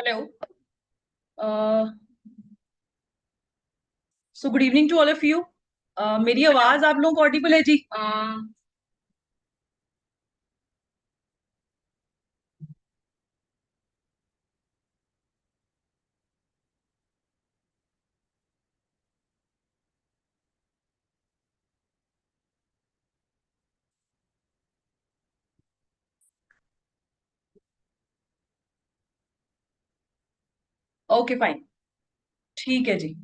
Hello. So good evening to all of you. मेरी आवाज आप लोगों को ऑडिबल है जी? Okay fine. ठीक है जी।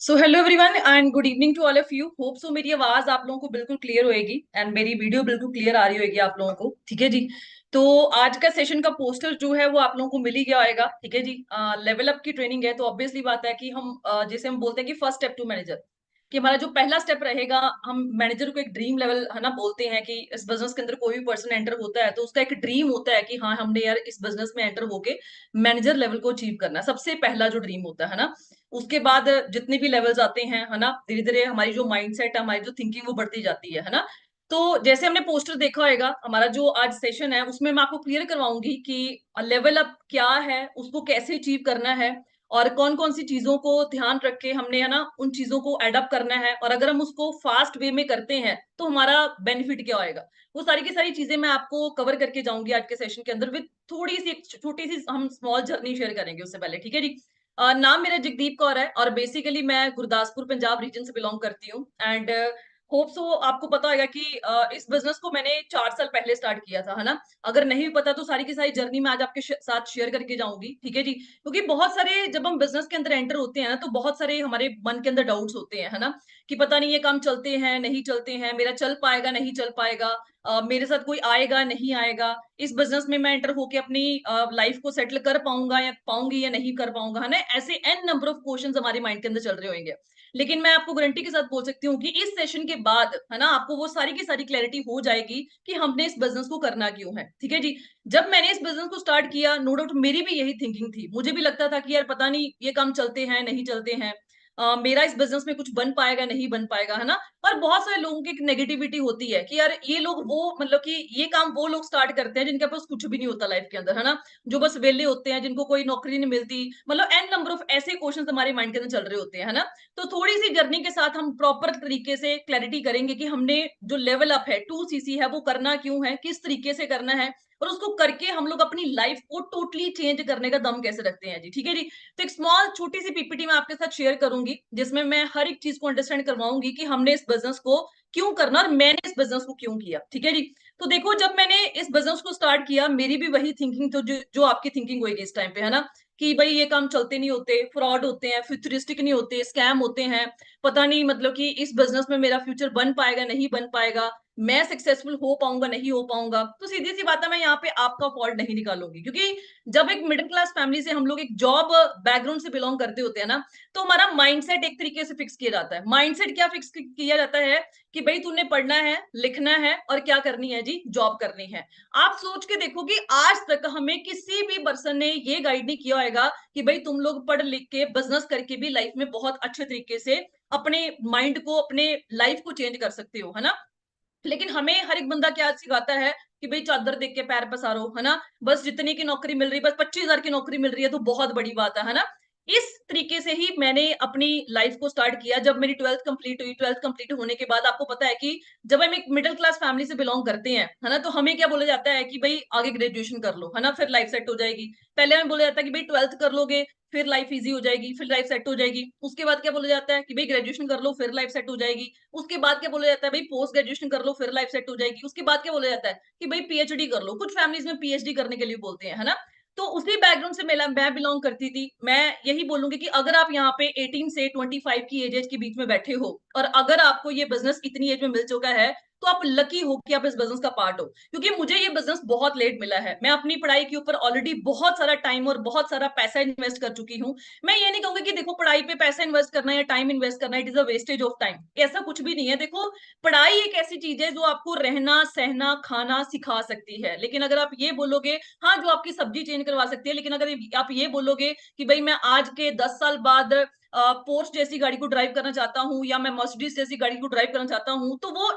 So hello everyone and good evening to all of you. Hope so मेरी आवाज आप लोगों को बिल्कुल क्लियर होएगी एंड मेरी वीडियो बिल्कुल क्लियर आ रही होगी आप लोगों को। ठीक है जी। तो आज का सेशन का पोस्टर जो है वो आप लोगों को मिल ही गया होएगा। ठीक है जी। लेवल अप की ट्रेनिंग है तो ऑब्वियसली बात है कि हम जैसे हम बोलते हैं कि फर्स्ट स्टेप टू मैनेजर, कि हमारा जो पहला स्टेप रहेगा, हम मैनेजर को एक ड्रीम लेवल है ना बोलते हैं कि इस बिजनेस के अंदर कोई भी पर्सन एंटर होता है तो उसका एक ड्रीम होता है कि हाँ हमने यार इस बिजनेस में एंटर होके मैनेजर लेवल को अचीव करना है। सबसे पहला जो ड्रीम होता है ना, उसके बाद जितने भी लेवल्स आते हैं है ना, धीरे धीरे हमारी जो माइंडसेट है, हमारी जो थिंकिंग वो बढ़ती जाती है ना। तो जैसे हमने पोस्टर देखा होगा, हमारा जो आज सेशन है उसमें मैं आपको क्लियर करवाऊंगी कि लेवल अप क्या है, उसको कैसे अचीव करना है और कौन कौन सी चीजों को ध्यान रख के हमने है ना उन चीजों को एडअप करना है, और अगर हम उसको फास्ट वे में करते हैं तो हमारा बेनिफिट क्या होएगा। वो सारी की सारी चीजें मैं आपको कवर करके जाऊंगी आज के सेशन के अंदर, विद थोड़ी सी एक छोटी सी हम स्मॉल जर्नी शेयर करेंगे उससे पहले। ठीक है जी। नाम मेरा जगदीप कौर है और बेसिकली मैं गुरदासपुर पंजाब रीजन से बिलोंग करती हूँ। एंड होप सो आपको पता होगा कि इस बिजनेस को मैंने 4 साल पहले स्टार्ट किया था है ना। अगर नहीं भी पता तो सारी की सारी जर्नी मैं आज आपके साथ शेयर करके जाऊंगी। ठीक है जी। क्योंकि बहुत सारे जब हम बिजनेस के अंदर एंटर होते हैं ना तो बहुत सारे हमारे मन के अंदर डाउट्स होते हैं है ना, कि पता नहीं ये काम चलते हैं नहीं चलते हैं, मेरा चल पाएगा नहीं चल पाएगा, मेरे साथ कोई आएगा नहीं आएगा, इस बिजनेस में मैं एंटर होके अपनी लाइफ को सेटल कर पाऊंगा या पाऊंगी या नहीं कर पाऊंगा है ना। ऐसे एन नंबर ऑफ क्वेश्चंस हमारे माइंड के अंदर चल रहे होंगे। लेकिन मैं आपको गारंटी के साथ बोल सकती हूँ कि इस सेशन के बाद है ना आपको वो सारी की सारी क्लैरिटी हो जाएगी कि हमने इस बिजनेस को करना क्यों है। ठीक है जी। जब मैंने इस बिजनेस को स्टार्ट किया, नो डाउट मेरी भी यही थिंकिंग थी। मुझे भी लगता था कि यार पता नहीं ये काम चलते हैं नहीं चलते हैं, मेरा इस बिजनेस में कुछ बन पाएगा नहीं बन पाएगा है ना। पर बहुत सारे लोगों की एक नेगेटिविटी होती है कि यार ये लोग वो मतलब कि ये काम वो लोग स्टार्ट करते हैं जिनके पास कुछ भी नहीं होता लाइफ के अंदर है ना, जो बस वेले होते हैं, जिनको कोई नौकरी नहीं मिलती, मतलब एन नंबर ऑफ ऐसे क्वेश्चन हमारे माइंड के अंदर चल रहे होते हैं है ना। तो थोड़ी सी जर्नी के साथ हम प्रॉपर तरीके से क्लैरिटी करेंगे कि हमने जो लेवल अप है 2 सीसी है वो करना क्यों है, किस तरीके से करना है, और उसको करके हम लोग अपनी लाइफ को टोटली चेंज करने का दम कैसे रखते हैं जी। ठीक है जी। तो एक स्मॉल छोटी सी पीपीटी मैं आपके साथ शेयर करूंगी जिसमें मैं हर एक चीज को अंडरस्टैंड करवाऊंगी कि हमने इस बिजनेस को क्यों करना और मैंने इस बिजनेस को क्यों किया। ठीक है जी। तो देखो जब मैंने इस बिजनेस को स्टार्ट किया मेरी भी वही थिंकिंग तो जो आपकी थिंकिंग होगी इस टाइम पे है ना, कि भाई ये काम चलते नहीं होते, फ्रॉड होते हैं, फ्यूचरिस्टिक नहीं होते, स्कैम होते हैं, पता नहीं मतलब कि इस बिजनेस में मेरा फ्यूचर बन पाएगा नहीं बन पाएगा, मैं सक्सेसफुल हो पाऊंगा नहीं हो पाऊंगा, तो सीधी सी बात है मैं यहाँ पे आपका फॉल्ट नहीं निकालूंगी, क्योंकि जब एक मिडिल क्लास फैमिली से हम लोग एक जॉब बैकग्राउंड से बिलोंग करते होते हैं ना, तो हमारा माइंडसेट एक तरीके से फिक्स किया जाता है। माइंडसेट क्या फिक्स किया जाता है कि भाई तूने पढ़ना है, लिखना है और क्या करनी है जी, जॉब करनी है। आप सोच के देखो कि आज तक हमें किसी भी पर्सन ने ये गाइड नहीं किया होगा कि भाई तुम लोग पढ़ लिख के बिजनेस करके भी लाइफ में बहुत अच्छे तरीके से अपने माइंड को, अपने लाइफ को चेंज कर सकते हो, है ना। लेकिन हमें हर एक बंदा क्या सिखाता है कि भाई चादर देख के पैर पसारो, है ना। बस जितने की नौकरी मिल रही है, बस 25,000 की नौकरी मिल रही है तो बहुत बड़ी बात है ना। इस तरीके से ही मैंने अपनी लाइफ को स्टार्ट किया। जब मेरी 12th कंप्लीट हुई, 12th कंप्लीट होने के बाद आपको पता है कि जब हम एक मिडिल क्लास फैमिली से बिलोंग करते हैं, है ना, तो हमें क्या बोला जाता है कि भाई आगे ग्रेजुएशन कर लो, है ना, फिर लाइफ सेट हो जाएगी। पहले हमें बोला जाता है कि भाई 12th कर लोगे फिर लाइफ इजी हो जाएगी, फिर लाइफ सेट हो जाएगी। उसके बाद क्या बोला जाता है कि भाई ग्रेजुएशन कर लो फिर लाइफ सेट हो जाएगी। उसके बाद क्या बोला जाता है भाई पोस्ट ग्रेजुएशन कर लो फिर लाइफ सेट हो जाएगी। उसके बाद क्या बोला जाता है कि भाई पीएचडी कर लो, कुछ फैमिलीज में पीएचडी करने के लिए बोलते हैं, है ना। तो उसी बैकग्राउंड से मैं बिलोंग करती थी। मैं यही बोलूंगी कि अगर आप यहाँ पे 18 से 25 की एज के बीच में बैठे हो और अगर आपको ये बिजनेस इतनी एज में मिल चुका है, तो आप लकी हो कि आप इस बिजनेस का पार्ट हो। क्योंकि मुझे ये बिजनेस बहुत लेट मिला है। मैं अपनी पढ़ाई के ऊपर ऑलरेडी बहुत सारा टाइम और बहुत सारा पैसा इन्वेस्ट कर चुकी हूँ। मैं ये नहीं कहूंगी कि देखो पढ़ाई पे पैसा इन्वेस्ट करना या टाइम इन्वेस्ट करना it is a wastage of time, ऐसा कुछ भी नहीं है। देखो पढ़ाई एक ऐसी चीज है जो आपको रहना सहना खाना सिखा सकती है, लेकिन अगर आप ये बोलोगे, हाँ जो आपकी सब्जी चेंज करवा सकती है, लेकिन अगर आप ये बोलोगे कि भाई मैं आज के 10 साल बाद पोर्श जैसी गाड़ी को ड्राइव करना चाहता हूँ या मैं मर्सिडीज जैसी गाड़ी को ड्राइव करना चाहता हूँ, तो वो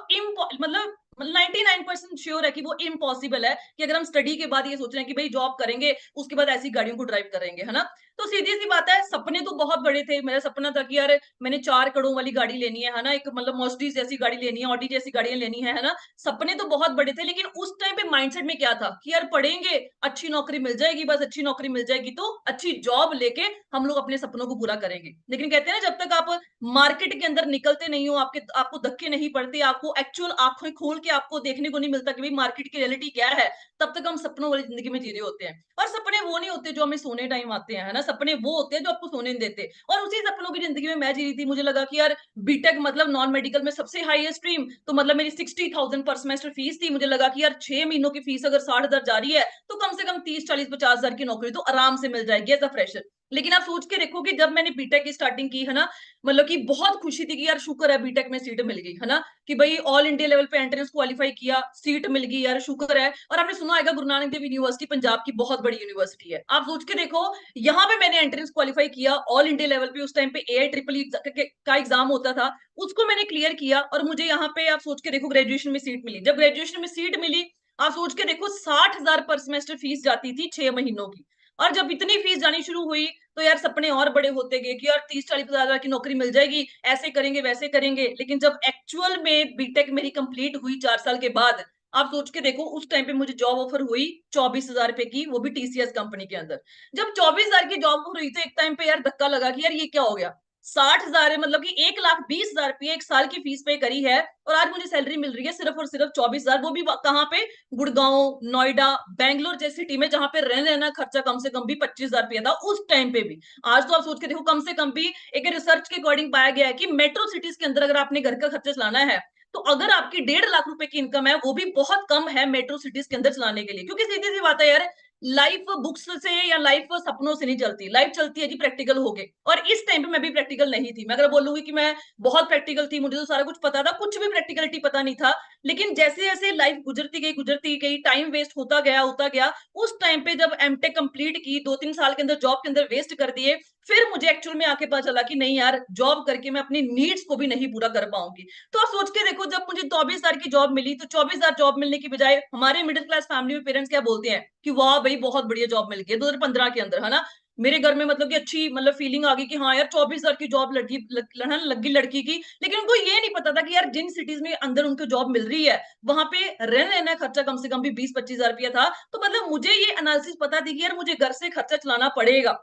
मतलब 99% श्योर है कि वो इम्पॉसिबल है कि अगर हम स्टडी के बाद ये सोच रहे हैं कि भाई जॉब करेंगे उसके बाद ऐसी गाड़ियों को ड्राइव करेंगे, है ना। तो सीधी सी बात है, सपने तो बहुत बड़े थे। मेरा सपना था कि यार मैंने 4 करोड़ वाली गाड़ी लेनी है ना, एक मतलब मर्सिडीज जैसी गाड़ी लेनी है, ऑडी जैसी गाड़ियां लेनी है ना। सपने तो बहुत बड़े थे, लेकिन उस टाइम पे माइंडसेट में क्या था कि यार पढ़ेंगे अच्छी नौकरी मिल जाएगी, बस अच्छी नौकरी मिल जाएगी तो अच्छी जॉब लेके हम लोग अपने सपनों को पूरा करेंगे। लेकिन कहते हैं ना, जब तक आप मार्केट के अंदर निकलते नहीं हो, आपको धक्के नहीं पड़ते, आपको एक्चुअल आंखें खोल के आपको देखने को नहीं मिलता कि भाई मार्केट की रियलिटी क्या है, तब तक हम सपनों वाली जिंदगी में जी रहे होते हैं। और सपने वो नहीं होते जो हमें सोने टाइम आते हैं, है ना। सपने वो होते हैं जो आपको सोने नहीं देते। और उसी सपनों की जिंदगी में मैं जी रही थी। मुझे लगा कि यार बीटेक मतलब नॉन मेडिकल में सबसे हाईएस्ट स्ट्रीम, तो मतलब मेरी 60,000 पर सेमेस्टर फीस थी। मुझे लगा कि यार 6 महीनों की फीस अगर 60,000 जा रही है तो कम से कम 30, 40, 50,000 की नौकरी तो आराम से मिल जाएगी एज अ फ्रेशर। लेकिन आप सोच के देखो कि जब मैंने बीटेक की स्टार्टिंग की, है ना, मतलब कि बहुत खुशी थी कि यार शुक्र है बीटेक में सीट मिल गई, है ना, कि भाई ऑल इंडिया लेवल पे एंट्रेंस क्वालिफाई किया, सीट मिल गई, यार शुक्र है। और आपने सुना होगा गुरु नानक देव यूनिवर्सिटी पंजाब की बहुत बड़ी यूनिवर्सिटी है। आप सोच के देखो, यहाँ पे मैंने एंट्रेंस क्वालिफाई किया ऑल इंडिया लेवल पे। उस टाइम पे AI का एग्जाम होता था, उसको मैंने क्लियर किया और मुझे यहाँ पे आप सोच के देखो ग्रेजुएशन में सीट मिली। जब ग्रेजुएशन में सीट मिली, आप सोच के देखो 60,000 पर सेमेस्टर फीस जाती थी 6 महीनों की। और जब इतनी फीस जानी शुरू हुई तो यार सपने और बड़े होते गए कि यार 30, 40, 50,000 की नौकरी मिल जाएगी, ऐसे करेंगे वैसे करेंगे। लेकिन जब एक्चुअल में बीटेक मेरी कंप्लीट हुई 4 साल के बाद, आप सोच के देखो उस टाइम पे मुझे जॉब ऑफर हुई 24,000 रुपए की, वो भी TCS कंपनी के अंदर। जब 24,000 की जॉब ऑफर हुई तो एक टाइम पे यार धक्का लगा कि यार ये क्या हो गया। 60,000 है, मतलब कि 1,20,000 रुपये एक साल की फीस पे करी है, और आज मुझे सैलरी मिल रही है सिर्फ और सिर्फ 24,000। वो भी कहाँ पे, गुड़गांव, नोएडा, बैंगलोर जैसी सिटी में, जहां पे रहने रहना खर्चा कम से कम भी 25,000 रुपया था उस टाइम पे भी। आज तो आप सोच के देखो, कम से कम भी एक रिसर्च के अकॉर्डिंग पाया गया है कि मेट्रो सिटीज के अंदर अगर आपने घर का खर्चा चलाना है, तो अगर आपकी 1.5 लाख रुपए की इनकम है, वो भी बहुत कम है मेट्रो सिटीज के अंदर चलाने के लिए। क्योंकि सीधी सी बात है यार, लाइफ बुक्स से या लाइफ सपनों से नहीं चलती, लाइफ चलती है जी प्रैक्टिकल हो गए। और इस टाइम पे मैं भी प्रैक्टिकल नहीं थी। मैं अगर बोलूंगी कि मैं बहुत प्रैक्टिकल थी, मुझे तो सारा कुछ पता था, कुछ भी प्रैक्टिकलिटी पता नहीं था। लेकिन जैसे जैसे लाइफ गुजरती गई, टाइम वेस्ट होता गया। उस टाइम पे जब एमटेक कंप्लीट की, 2-3 साल के अंदर जॉब के अंदर वेस्ट कर दिए, फिर मुझे एक्चुअल में आके पता चला कि नहीं यार, जॉब करके मैं अपनी नीड्स को भी नहीं पूरा कर पाऊंगी। तो आप सोच के देखो, जब मुझे 24,000 की जॉब मिली, तो 24,000 जॉब मिलने की बजाय हमारे मिडिल क्लास फैमिली में पेरेंट्स क्या बोलते हैं कि वाह भाई बहुत बढ़िया जॉब मिल गई 2015 के अंदर, है ना। मेरे घर में मतलब कि अच्छी मतलब फीलिंग आ गई कि हाँ यार 24,000 की जॉब लगी लड़की की। लेकिन उनको ये नहीं पता था कि यार जिन सिटीज में अंदर उनको जॉब मिल रही है, वहां पे रहने रहना खर्चा कम से कम भी 20-25,000 रुपया था। तो मतलब मुझे ये एनालिसिस पता थी कि यार मुझे घर से खर्चा चलाना पड़ेगा।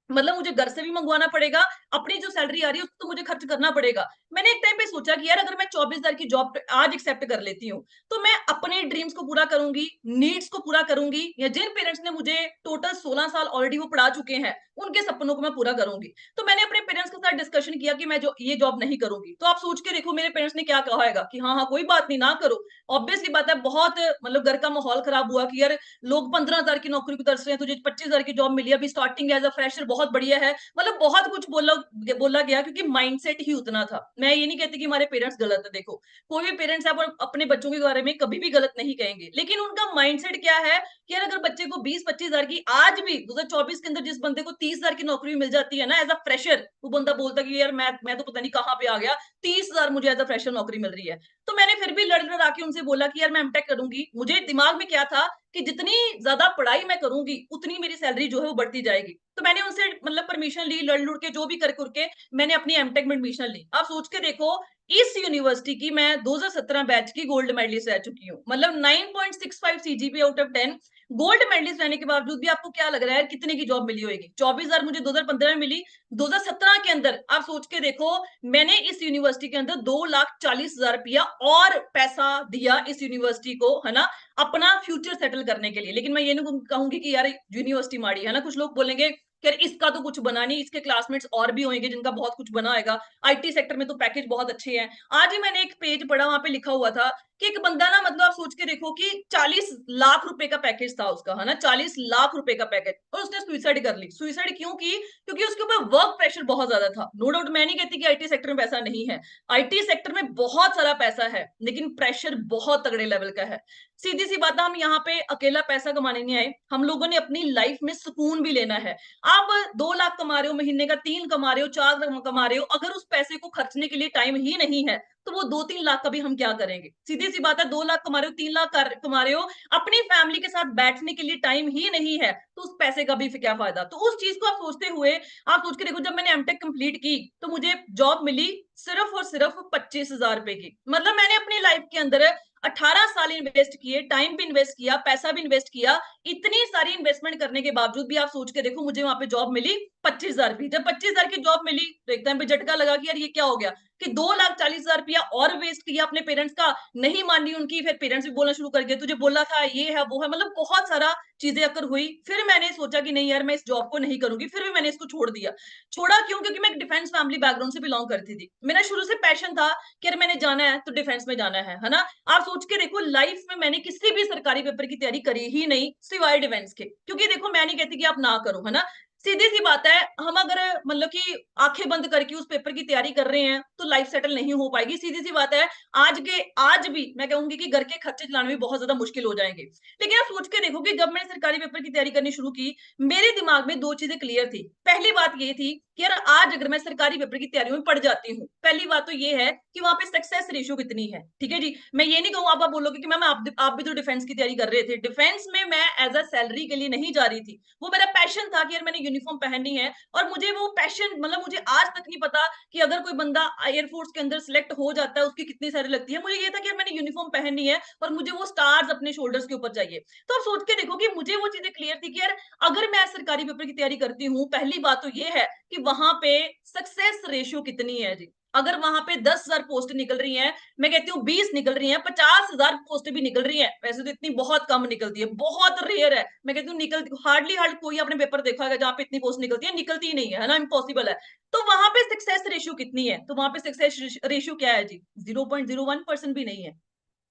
मतलब मुझे घर से भी मंगवाना पड़ेगा, अपनी जो सैलरी आ रही है उसको तो मुझे खर्च करना पड़ेगा। मैंने एक टाइम पे सोचा कि यार अगर मैं 24,000 की जॉब आज एक्सेप्ट कर लेती हूँ, तो मैं अपने ड्रीम्स को पूरा करूँगी, नीड्स को पूरा करूँगी, या जिन पेरेंट्स ने मुझे टोटल 16 साल ऑलरेडी वो पढ़ा चुके हैं, उनके सपनों को मैं पूरा करूँगी। तो मैंने अपने पेरेंट्स के साथ डिस्कशन किया कि मैं जो ये जॉब नहीं करूँगी। तो आप सोच के देखो मेरे पेरेंट्स ने क्या कहा होगा कि हाँ, हाँ, कोई बात नहीं, ना करो। ऑब्वियसली बात है, बहुत मतलब घर का माहौल खराब हुआ कि यार लोग 15,000 की नौकरी को तरस रहे हैं, तुझे 25,000 की जॉब मिली है, अभी स्टार्टिंग एज़ अ फ्रेशर बहुत बढ़िया है। मतलब बहुत कुछ बोला बोला गया क्योंकि माइंडसेट ही उतना था। मैं ये नहीं कहती कि हमारे पेरेंट्स गलत है, देखो, कोई भी पेरेंट्स है वो अपने बच्चों के बारे में कभी भी गलत नहीं कहेंगे। लेकिन उनका माइंडसेट क्या है कि यार अगर बच्चे को 20-25,000 की आज भी 2024 के अंदर जिस बंदे को 30,000 की नौकरी मिल जाती है ना एज़ अ फ्रेशर, वो बंदा बोलता है कि यार मैं तो पता नहीं कहाँ पे आ गया, 30,000 मुझे एज़ अ फ्रेशर नौकरी मिल रही है। तो मैंने फिर भी लड़-लड़ा के उनसे बोला कि यार मैं एमटेक करूँगी। मुझे दिमाग में क्या था कि जितनी ज़्यादा पढ़ाई मैं करूँगी, उतनी मेरी सैलरी जो है वो बढ़ती जाएगी। तो मैंने उनसे मतलब परमिशन ली, लड़-लुड़ के जो भी कर-कुर के मैंने अपनी एमटेक में एडमिशन ली। आप सोच के देखो, इस यूनिवर्सिटी की मैं 2017 बैच की गोल्ड मेडलिस्ट रह चुकी हूँ। मतलब 9.65 CGPA out of 10, gold medalist रहने के बावजूद भी आपको क्या लग रहा है कितने की जॉब मिली होगी? 24,000 मुझे 2015 में मिली, 2017 के अंदर आप सोच के देखो, मैंने इस यूनिवर्सिटी के अंदर 2,40,000 रुपया और पैसा दिया इस यूनिवर्सिटी को, है ना? अपना फ्यूचर सेटल करने के लिए। लेकिन मैं ये नहीं कहूँगी कि यार यूनिवर्सिटी माड़ी है ना, कुछ लोग बोलेंगे कि यार इसका तो कुछ बना नहीं, इसके क्लासमेट्स और भी होंगे जिनका बहुत कुछ बना होगा। आईटी सेक्टर में तो पैकेज बहुत अच्छे हैं। आज ही मैंने एक पेज पढ़ा, वहाँ पे लिखा हुआ था कि एक बंदा ना, मतलब आप सोच के देखो कि 40 लाख रुपए का पैकेज था उसका, है ना? 40 लाख रुपए का पैकेज, और उसने सुसाइड कर ली। सुसाइड क्यों की? क्योंकि उसके ऊपर वर्क प्रेशर बहुत ज़्यादा था। नो डाउट मैं नहीं कहती कि आईटी सेक्टर में पैसा नहीं है। आईटी सेक्टर में बहुत सारा पैसा है, लेकिन प्रेशर बहुत तगड़े लेवल का है। सीधी सी बात है, हम यहाँ पे अकेला पैसा कमाने नहीं आए, हम लोगों ने अपनी लाइफ में सुकून भी लेना है। आप 2 लाख कमा रहे हो महीने का, 3 कमा रहे हो, 4 कमा रहे हो, अगर उस पैसे को खर्चने के लिए टाइम ही नहीं है, तो वो 2-3 लाख का भी हम क्या करेंगे? सीधी सी बात है, 2 लाख कमा रहे हो, 3 लाख कमा रहे हो, अपनी फैमिली के साथ बैठने के लिए टाइम ही नहीं है, तो उस पैसे का भी फिर क्या फायदा? तो उस चीज को आप सोचते हुए, आप सोच के देखो, जब मैंने एमटेक कंप्लीट की तो मुझे जॉब मिली सिर्फ और सिर्फ 25,000 रुपए की। मतलब मैंने अपनी लाइफ के अंदर 18 साल इन्वेस्ट किए, टाइम भी इन्वेस्ट किया, पैसा भी इन्वेस्ट किया। इतनी सारी इन्वेस्टमेंट करने के बावजूद भी आप सोच के देखो, मुझे वहां पे जॉब मिली 25,000 की। जब 25,000 की जॉब मिली तो एकदम पे झटका लगा कि यार ये क्या हो गया, कि 2,40,000 रुपया और वेस्ट किया अपने पेरेंट्स का, नहीं मानी उनकी, फिर पेरेंट्स भी बोलना शुरू कर दिया, तुझे बोला था, ये है वो है, मतलब बहुत सारा चीजें अकर हुई। फिर मैंने सोचा कि नहीं यार, मैं इस जॉब को नहीं करूंगी, फिर भी मैंने इसको छोड़ दिया। छोड़ा क्यों? क्योंकि मैं एक डिफेंस फैमिली बैकग्राउंड से बिलोंग करती थी। मेरा शुरू से पैशन था कि यार मैंने जाना है तो डिफेंस में जाना है ना? आप सोच के देखो, लाइफ में मैंने किसी भी सरकारी पेपर की तैयारी करी ही नहीं सिवाय डिफेंस के। क्योंकि देखो, मैं नहीं कहती कि आप ना करो, है ना? सीधी सी बात है, हम अगर मतलब कि आंखें बंद करके उस पेपर की तैयारी कर रहे हैं तो लाइफ सेटल नहीं हो पाएगी। सीधी सी बात है, आज भी मैं कहूंगी कि घर के खर्चे चलाने में बहुत ज्यादा मुश्किल हो जाएंगे। लेकिन आप सोच के देखो कि जब मैंने सरकारी पेपर की तैयारी करनी शुरू की, मेरे दिमाग में 2 चीजें क्लियर थी। पहली बात ये थी कि यार आज अगर मैं सरकारी पेपर की तैयारी में पड़ जाती हूँ, पहली बात तो ये है कि वहां पे सक्सेस रेशियो कितनी है। ठीक है जी, मैं ये नहीं कहूँ, आप बोलोगे कि मैम आप भी तो डिफेंस की तैयारी कर रहे थे। डिफेंस में मैं एज अ सैलरी के लिए नहीं जा रही थी, वो मेरा पैशन था कि यार मैंने यूनिफॉर्म पहननी है। और मुझे वो पैशन, मतलब मुझे आज तक नहीं पता कि अगर कोई बंदा एयरफोर्स के अंदर सिलेक्ट हो जाता है उसकी कितनी सैलरी लगती है। मुझे ये था कि यार मैंने यूनिफॉर्म पहननी है और मुझे वो स्टार्स अपने शोल्डर्स के ऊपर चाहिए। तो आप सोच के देखो कि मुझे वो चीजें क्लियर थी कि यार अगर मैं सरकारी पेपर की तैयारी करती हूँ, पहली बात तो ये है कि वहां पे सक्सेस रेशियो कितनी है जी। अगर वहां पे 10,000 पोस्ट निकल रही हैं, मैं कहती हूँ 20 निकल रही हैं, 50,000 पोस्ट भी निकल रही हैं, वैसे तो इतनी बहुत कम निकलती है, बहुत रेयर है। मैं कहती हूँ निकलती हार्डली कोई आपने पेपर देखा है जहाँ पे इतनी पोस्ट निकलती ही नहीं है ना, इम्पॉसिबल है। तो वहां पे सक्सेस रेशियो कितनी है? तो वहां पे सक्सेस रेशियो क्या है जी? 0.01% भी नहीं है।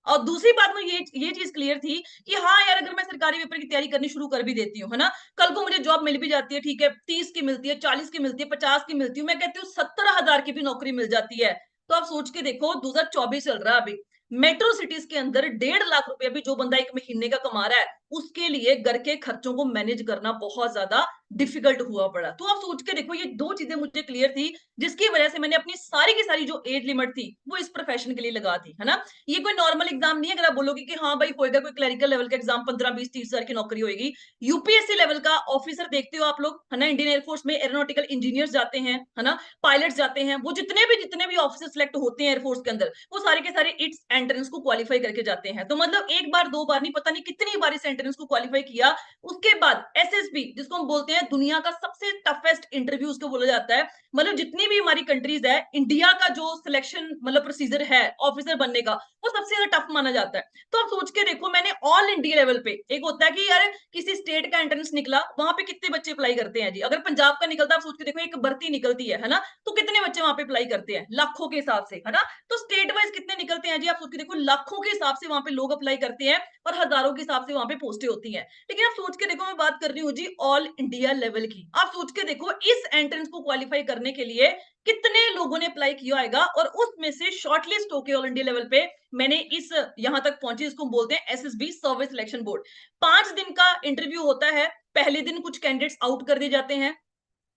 और दूसरी बात में ये चीज क्लियर थी कि हाँ यार, अगर मैं सरकारी पेपर की तैयारी करनी शुरू कर भी देती हूँ, है ना, कल को मुझे जॉब मिल भी जाती है, ठीक है, 30 की मिलती है, 40 की मिलती है, 50 की मिलती है, मैं कहती हूँ 17,000 की भी नौकरी मिल जाती है। तो आप सोच के देखो, 2024 चल रहा है अभी, मेट्रो सिटीज के अंदर 1.5 लाख रुपया भी जो बंदा एक महीने का कमा रहा है, उसके लिए घर के खर्चों को मैनेज करना बहुत ज्यादा डिफिकल्ट हुआ पड़ा। तो आप सोच के देखो, ये 2 चीजें मुझे क्लियर थी, जिसकी वजह से मैंने अपनी सारी की सारी जो एज लिमिट थी वो इस प्रोफेशन के लिए लगा दी, है ना? ये कोई नॉर्मल एग्जाम नहीं है। अगर आप बोलोगे कि हाँ भाई होएगा कोई क्लरिकल लेवल का एग्जाम, 15-20-30 हजार की नौकरी होगी, यूपीएससी लेवल का ऑफिसर देखते हो आप लोग, है ना? इंडियन एयरफोर्स में एरोनॉटिकल इंजीनियर्स जाते हैं, है ना, पायलट्स जाते हैं, वो जितने भी ऑफिसर सिलेक्ट होते हैं एयरफोर्स के अंदर, वो सारे के सारे इट्स एंट्रेंस को क्वालिफाई करके जाते हैं। तो मतलब एक बार दो बार नहीं, पता नहीं कितनी बार इस एंट्रेंस एंट्रेंस को क्वालिफाई किया, उसके बाद एसएसबी जिसको हम बोलते हैं दुनिया का सबसे टफेस्ट इंटरव्यू उसको बोला जाता है, मतलब जितनी भी हमारी कंट्रीज है, इंडिया का जो सिलेक्शन मतलब प्रोसीजर है ऑफिसर बनने का, वो सबसे ज्यादा टफ माना जाता है। तो आप सोच के देखो, मैंने ऑल इंडिया लेवल पे, एक होता है कि यार किसी स्टेट का एंट्रेंस निकला, वहां पे कितने बच्चे अप्लाई करते हैं जी, अगर पंजाब का निकलता है, आप सोच के देखो एक भर्ती निकलती है ना, तो कितने बच्चे वहां पे अप्लाई करते हैं, लाखों के हिसाब से, है ना। तो स्टेट वाइज कितने निकलते हैं जी, आप सोच के देखो, लाखों के हिसाब से वहां पे लोग अप्लाई करते हैं और हजारों के हिसाब से वहां पे पोस्टें होती हैं। लेकिन आप सोच के देखो, मैं बात कर रही हूँ जी ऑल इंडिया लेवल की, आप सोच के देखो इस एंट्रेंस को क्वालिफाई करने के लिए कितने लोगों ने अप्लाई किया होगा, और उसमें से शॉर्टलिस्ट होके ऑल इंडिया लेवल पे मैंने इस यहां तक पहुंची, इसको बोलते हैं एसएसबी सर्विस सिलेक्शन बोर्ड। 5 दिन का इंटरव्यू होता है, पहले दिन कुछ कैंडिडेट्स आउट कर दिए जाते हैं,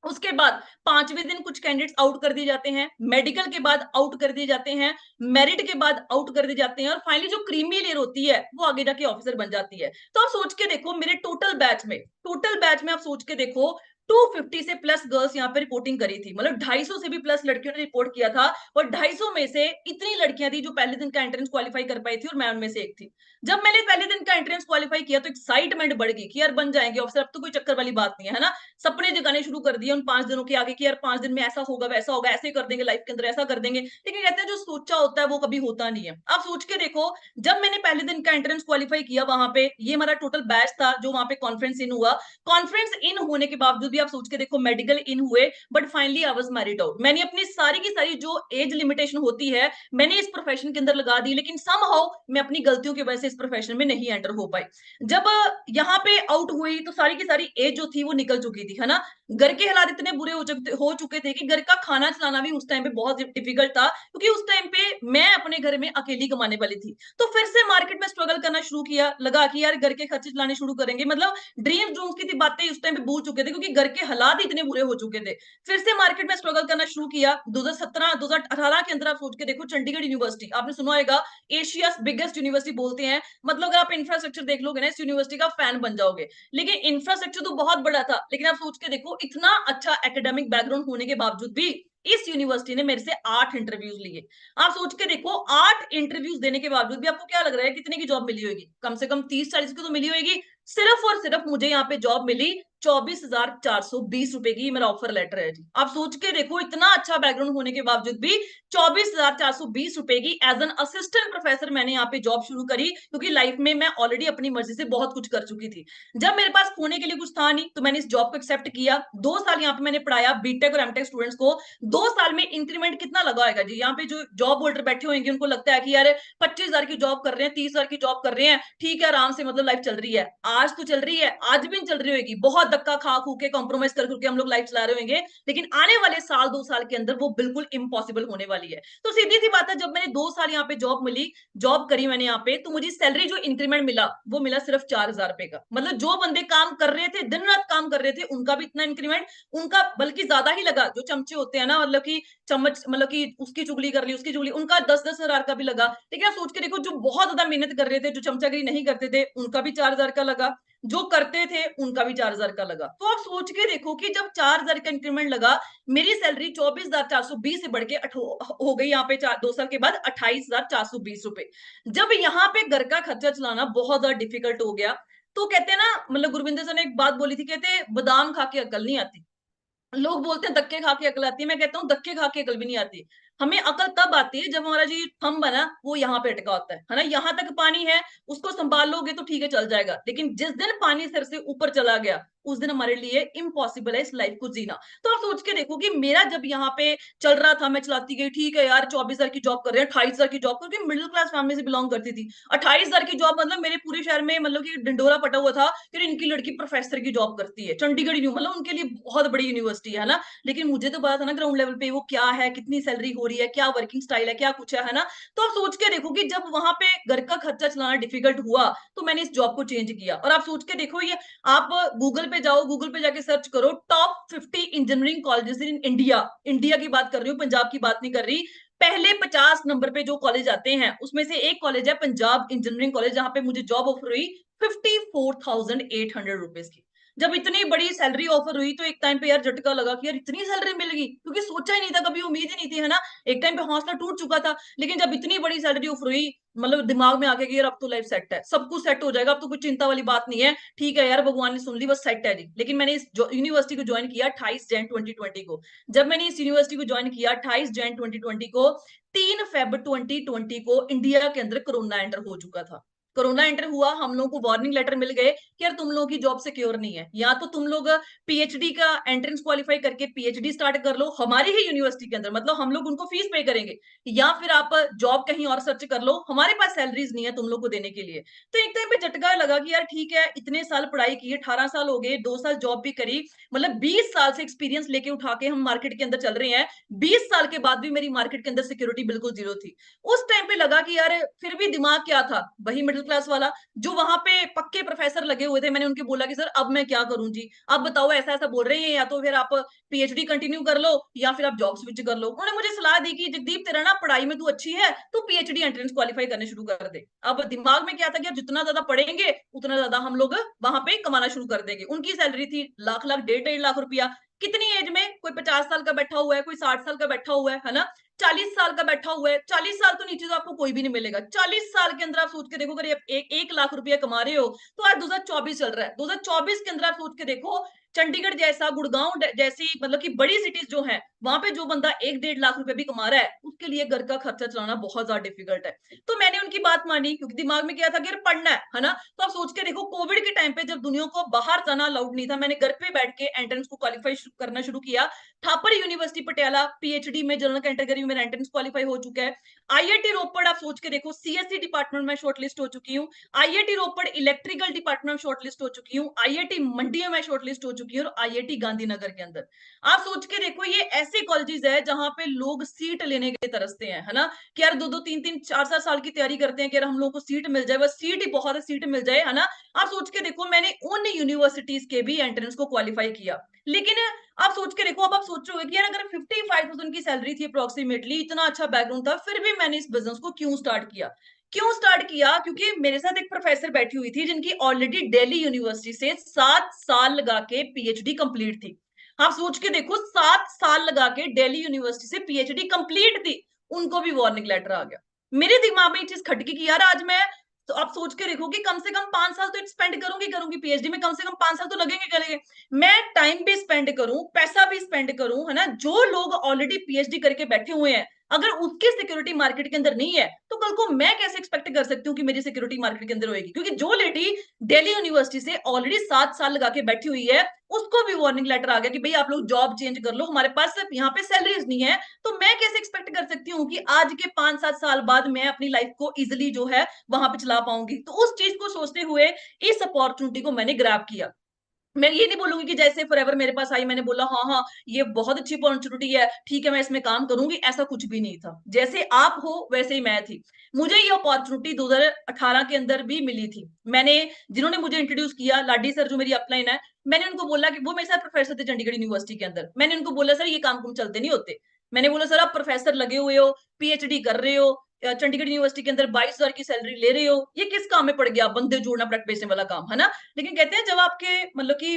उसके बाद 5वें दिन कुछ कैंडिडेट्स आउट कर दिए जाते हैं, मेडिकल के बाद आउट कर दिए जाते हैं, मेरिट के बाद आउट कर दिए जाते हैं, और फाइनली जो क्रीमी लेयर होती है वो आगे जाके ऑफिसर बन जाती है। तो आप सोच के देखो, मेरे टोटल बैच में आप सोच के देखो 250 से प्लस गर्ल्स यहाँ पे रिपोर्टिंग करी थी, मतलब 250 से भी प्लस लड़कियों ने रिपोर्ट किया था, और 250 में से इतनी लड़कियां थी जो पहले दिन का एंट्रेंस क्वालिफाई कर पाई थी, और मैं उनमें से एक थी। जब मैंने पहले दिन का एंट्रेंस क्वालिफाई किया तो एक्साइटमेंट बढ़ गई कि यार बन जाएंगे ऑफिसर, अब तो कोई चक्कर वाली बात नहीं है ना। सपने जगाने शुरू कर दिए उन 5 दिनों के आगे कि यार 5 दिन में ऐसा होगा, वैसा होगा, ऐसे कर देंगे लाइफ के अंदर, ऐसा कर देंगे। लेकिन कहते हैं जो सोचा होता है वो कभी होता नहीं है। आप सोच के देखो, जब मैंने पहले दिन का एंट्रेंस क्वालिफाई किया, वहां पे ये हमारा टोटल बैच था जो वहां पे कॉन्फ्रेंस इन हुआ। कॉन्फ्रेंस इन होने के बावजूद भी आप सोच के देखो, मेडिकल इन हुए, but finally I was married out. मैंने अपनी सारी की सारी जो एज लिमिटेशन होती है मैंने इस प्रोफेशन के अंदर लगा दी, लेकिन समहाउ मैं अपनी गलतियों की वजह से इस प्रोफेशन में नहीं एंटर हो पाई। जब यहाँ पे आउट हुई तो सारी की सारी एज जो थी वो निकल चुकी थी, है ना। घर के हालात इतने बुरे हो चुके थे कि घर का खाना चलाना भी उस टाइम पे बहुत डिफिकल्ट था, क्योंकि उस टाइम पे मैं अपने घर में अकेली कमाने वाली थी। तो फिर से मार्केट में स्ट्रगल करना शुरू किया, लगा कि यार घर के खर्चे चलाने शुरू करेंगे, मतलब ड्रीम ड्रूम्स की थी बातें उस टाइम पे भूल चुके थे, क्योंकि घर के हालात इतने बुरे हो चुके थे। फिर से मार्केट में स्ट्रगल करना शुरू किया। 2017 2018 के अंदर आप सोच के देखो, चंडीगढ़ यूनिवर्सिटी आपने सुना होगा, एशिया बिगेस्ट यूनिवर्सिटी बोलते हैं, मतलब अगर आप इंफ्रास्ट्रक्चर देख लोगे ना, इस यूनिवर्सिटी का फैन बन जाओगे। लेकिन इंफ्रास्ट्रक्चर तो बहुत बड़ा था, लेकिन आप सोच के देखो, इतना अच्छा एकेडमिक बैकग्राउंड होने के बावजूद भी इस यूनिवर्सिटी ने मेरे से 8 इंटरव्यूज लिए। आप सोच के देखो, 8 इंटरव्यूज देने के बावजूद भी आपको क्या लग रहा है कितने की जॉब मिली होगी? कम से कम 30-40 की तो मिली होगी। सिर्फ और सिर्फ मुझे यहाँ पे जॉब मिली 24,420 रुपए की, मेरा ऑफर लेटर है जी। आप सोच के देखो, इतना अच्छा बैकग्राउंड होने के बावजूद भी 24,420 रुपए की एज एन असिस्टेंट प्रोफेसर मैंने यहाँ पे जॉब शुरू करी, क्योंकि लाइफ में मैं ऑलरेडी अपनी मर्जी से बहुत कुछ कर चुकी थी। जब मेरे पास खोने के लिए कुछ था नहीं, तो मैंने इस जॉब को एक्सेप्ट किया। 2 साल यहाँ पे मैंने पढ़ाया बीटेक और एमटेक स्टूडेंट्स को। 2 साल में इंक्रीमेंट कितना लगा होगा जी? यहाँ पे जो जॉब होल्डर बैठे होंगे उनको लगता है कि यार 25,000 की जॉब कर रहे हैं, 30,000 की जॉब कर रहे हैं, ठीक है, आराम से मतलब लाइफ चल रही है। आज तो चल रही है, आज भी चल रही होगी, बहुत धक्का खा खू के कॉम्प्रोमाइज कर करके हम लोग लाइफ चला रहे होंगे, लेकिन आने वाले साल 2 साल के अंदर वो बिल्कुल इम्पॉसिबल होने वाली है। तो सीधी सी बात है, जब मैंने 2 साल यहाँ पे जॉब मिली, जॉब करी मैंने यहाँ पे, तो मुझे सैलरी जो इंक्रीमेंट मिला वो मिला सिर्फ 4,000 रुपए का। मतलब जो बंदे काम कर रहे थे, दिन रात काम कर रहे थे, उनका भी इतना इंक्रीमेंट, उनका बल्कि ज्यादा ही लगा। जो चमचे होते हैं ना, मतलब कि चम्मच, मतलब कि उसकी चुगली कर ली, उसकी चुगली, उनका 10-10 हजार का भी लगा। लेकिन आप सोच के देखो, जो बहुत ज्यादा मेहनत कर रहे थे, जो चमचागिरी नहीं करते थे, उनका भी 4,000 का लगा, जो करते थे उनका भी 4,000 का लगा। तो आप सोच के देखो कि जब 4,000 का इंक्रीमेंट लगा, मेरी सैलरी 24,420 से बढ़ के हो गई यहाँ पे 2 साल के बाद 28,420 रुपए। जब यहाँ पे घर का खर्चा चलाना बहुत ज्यादा डिफिकल्ट हो गया, तो कहते हैं ना, मतलब गुरविंदर सर ने एक बात बोली थी, कहते बादाम खा के अकल नहीं आती। लोग बोलते हैं धक्के खा के अकल आती है, मैं कहता हूँ धक्के खा के अकल भी नहीं आती। हमें अकल तब आती है जब हमारा जी थंब है ना, वो यहाँ पे अटका होता है ना, यहाँ तक पानी है, उसको संभाल लोगे तो ठीक है, चल जाएगा। लेकिन जिस दिन पानी सिर से ऊपर चला गया, उस दिन हमारे लिए इम्पॉसिबल है इस लाइफ को जीना। तो आप सोच के देखो कि मेरा जब यहाँ पे चल रहा था, मैं चलाती गई, ठीक है यार, 24,000 की जॉब कर रहे हैं, 28,000 की जॉब, क्योंकि मिडिल क्लास फैमिली से बिलोंग करती थी। 28,000 की जॉब, मतलब मेरे पूरे शहर में मतलब कि ढिंडोरा पटा हुआ था कि इनकी लड़की प्रोफेसर की जॉब करती है, चंडीगढ़ मतलब उनके लिए बहुत बड़ी यूनिवर्सिटी है ना। लेकिन मुझे तो पता था ना ग्राउंड लेवल पे वो क्या है, कितनी सैलरी हो रही है, क्या वर्किंग स्टाइल है, क्या कुछ है ना। तो आप सोच के देखो कि जब वहां पे घर का खर्चा चलाना डिफिकल्ट हुआ, तो मैंने इस जॉब को चेंज किया। और आप सोच के देखो, ये आप गूगल पे जाओ, गूगल पे जाके सर्च करो top 50 engineering colleges in India. India की बात कर रही हूँ, पंजाब की बात नहीं कर रही। पहले 50 नंबर पे जो कॉलेज आते हैं, उसमें से एक कॉलेज है पंजाब इंजीनियरिंग कॉलेज, जहां पे मुझे जॉब ऑफर हुई 54,800 रुपीज की। जब इतनी बड़ी सैलरी ऑफर हुई, तो एक टाइम पे यार झटका लगा कि यार इतनी सैलरी मिलेगी, क्योंकि सोचा ही नहीं था, कभी उम्मीद ही नहीं थी, है ना। एक टाइम पे हौसला टूट चुका था, लेकिन जब इतनी बड़ी सैलरी ऑफर हुई, मतलब दिमाग में आ गया कि यार अब तो लाइफ सेट है, सब कुछ सेट हो जाएगा, अब तो कुछ चिंता वाली बात नहीं है, ठीक है यार भगवान ने सुन ली, बस सेट है जी। लेकिन मैंने इस यूनिवर्सिटी को ज्वाइन किया 28 जैन 2020 को। जब मैंने इस यूनिवर्सिटी को ज्वाइन किया 28 जैन 2020 को, 3 फेब 2020 को इंडिया के अंदर कोरोना एंटर हो चुका था। कोरोना एंटर हुआ, हम लोगों को वार्निंग लेटर मिल गए कि यार तुम लोगों की जॉब सिक्योर नहीं है, या तो तुम लोग पीएचडी का एंट्रेंस क्वालिफाई करके पीएचडी स्टार्ट कर लो हमारी ही यूनिवर्सिटी के अंदर, मतलब हम लोग उनको फीस पे करेंगे, या फिर आप जॉब कहीं और सर्च कर लो, हमारे पास सैलरीज नहीं है तुम लोग को देने के लिए। तो एक टाइम पे झटका लगा कि यार ठीक है, इतने साल पढ़ाई की, 18 साल हो गए, 2 साल जॉब भी करी, मतलब 20 साल से एक्सपीरियंस लेके उठा के हम मार्केट के अंदर चल रहे हैं, 20 साल के बाद भी मेरी मार्केट के अंदर सिक्योरिटी बिल्कुल जीरो थी। उस टाइम पे लगा कि यार फिर भी दिमाग क्या था, वही मिडिल क्लास वाला, जो वहां पे पक्के प्रोफेसर लगे हुए थे। मैंने उनके बोला कि सर अब मैं क्या करूं जी, अब बताओ, ऐसा ऐसा बोल रहे हैं, या तो फिर आप पीएचडी कंटिन्यू कर लो या फिर आप जॉब स्विच कर लो। उन्होंने मुझे सलाह दी कि जगदीप तेरा ना पढ़ाई में तू अच्छी है, तू पीएचडी एंट्रेंस क्वालिफाई करने शुरू कर दे। अब दिमाग में क्या था कि यार जितना ज्यादा पढ़ेंगे उतना ज्यादा हम लोग वहां पे कमाना शुरू कर देंगे। उनकी सैलरी थी लाख लाख, 1.5 लाख रुपया। कितनी एज में, कोई 50 साल का बैठा हुआ है, कोई 60 साल का बैठा हुआ है ना, 40 साल का बैठा हुआ है। 40 साल तो नीचे तो आपको कोई भी नहीं मिलेगा। 40 साल के अंदर आप सोच के देखो, अगर आप 1 लाख रुपया कमा रहे हो, तो आज 2024 चल रहा है, 2024 के अंदर आप सोच के देखो, चंडीगढ़ जैसा, गुड़गांव जैसी मतलब कि बड़ी सिटीज जो है, वहां पे जो बंदा 1-1.5 लाख रुपए भी कमा रहा है, उसके लिए घर का खर्चा चलाना बहुत ज्यादा डिफिकल्ट है। तो मैंने उनकी बात मानी, क्योंकि दिमाग में क्या था कि यार पढ़ना है ना। तो आप सोच के देखो, कोविड के टाइम पे जब दुनिया को बाहर जाना अलाउड नहीं था, मैंने घर पे बैठ के एंट्रेंस को क्वालिफाई करना शुरू किया। थापर यूनिवर्सिटी पटियाला पीएचडी में जनरल कैटेगरी में मेरा एंट्रेंस क्वालिफाई हो चुका है। आईआईटी रोपड़ आप सोच के देखो, सीएससी डिपार्टमेंट में शॉर्टलिस्ट हो चुकी हूँ। आईआईटी रोपड़ इलेक्ट्रिकल डिपार्टमेंट में शॉर्टलिस्ट हो चुकी हूँ। आईआईटी मंडी में शॉर्टलिस्ट हो चुकी हूँ, और आईआईटी गांधीनगर के अंदर। आप सोच के देखो, ये ऐसे कॉलेजेस है जहां पे लोग सीट लेने के तरसते हैं, है ना, कि यार 2-2 3-3 4-4 साल की तैयारी करते हैं कि यार हम लोग को सीट मिल जाए, बस सीट ही बहुत है, सीट मिल जाए, है ना। आप सोच के देखो, मैंने उन यूनिवर्सिटीज के भी एंट्रेंस को क्वालिफाई किया। लेकिन आप सोच के देखो, अब आप सोचोगे कि यार अगर 55,000 की सैलरी थी अप्रोक्सीमेटली, इतना अच्छा बैकग्राउंड था, फिर भी मैंने इस बिजनेस को क्यों स्टार्ट किया। क्यों स्टार्ट किया? क्योंकि मेरे साथ एक प्रोफेसर बैठी हुई थी जिनकी ऑलरेडी दिल्ली यूनिवर्सिटी से 7 साल लगा के पीएचडी कंप्लीट थी। आप सोच के देखो, 7 साल लगा के दिल्ली यूनिवर्सिटी से पीएचडी कंप्लीट थी, उनको भी वार्निंग लेटर आ गया। मेरे दिमाग में ये चीज खटकी कि यार आज मैं, तो आप सोच के देखो कि कम से कम 5 साल तो स्पेंड करूंगी पीएचडी में, कम से कम 5 साल तो लगेंगे। मैं टाइम भी स्पेंड करूं, पैसा भी स्पेंड करूं, है ना। जो लोग ऑलरेडी पीएचडी करके बैठे हुए हैं, अगर उसकी सिक्योरिटी मार्केट के अंदर नहीं है, तो कल को मैं कैसे एक्सपेक्ट कर सकती हूँ कि मेरी सिक्योरिटी मार्केट के अंदर होगी। क्योंकि जो लेडी दिल्ली यूनिवर्सिटी से ऑलरेडी 7 साल लगा के बैठी हुई है, उसको भी वार्निंग लेटर आ गया कि भाई आप लोग जॉब चेंज कर लो, हमारे पास यहाँ पे सैलरीज नहीं है। तो मैं कैसे एक्सपेक्ट कर सकती हूँ कि आज के 5-7 साल बाद मैं अपनी लाइफ को इजिली जो है वहां पे चला पाऊंगी। तो उस चीज को सोचते हुए इस अपॉर्चुनिटी को मैंने ग्रैब किया। मैं ये नहीं बोलूंगी कि जैसे फॉरएवर मेरे पास आई, मैंने बोला हाँ हाँ ये बहुत अच्छी अपॉर्चुनिटी है, ठीक है मैं इसमें काम करूंगी, ऐसा कुछ भी नहीं था। जैसे आप हो वैसे ही मैं थी। मुझे ये अपॉर्चुनिटी 2018 के अंदर भी मिली थी। मैंने, जिन्होंने मुझे इंट्रोड्यूस किया, लाडी सर जो मेरी अपलाइन है, मैंने उनको बोला कि वो मेरे साथ प्रोफेसर थे चंडीगढ़ यूनिवर्सिटी के अंदर। मैंने उनको बोला सर ये काम कुम चलते नहीं होते। मैंने बोला सर आप प्रोफेसर लगे हुए हो, पीएचडी कर रहे हो, चंडीगढ़ यूनिवर्सिटी के अंदर 22,000 की सैलरी ले रहे हो, ये किस काम में पड़ गया, बंदे जोड़ना प्रैक्टिस वाला काम, है ना। लेकिन कहते हैं जब आपके मतलब कि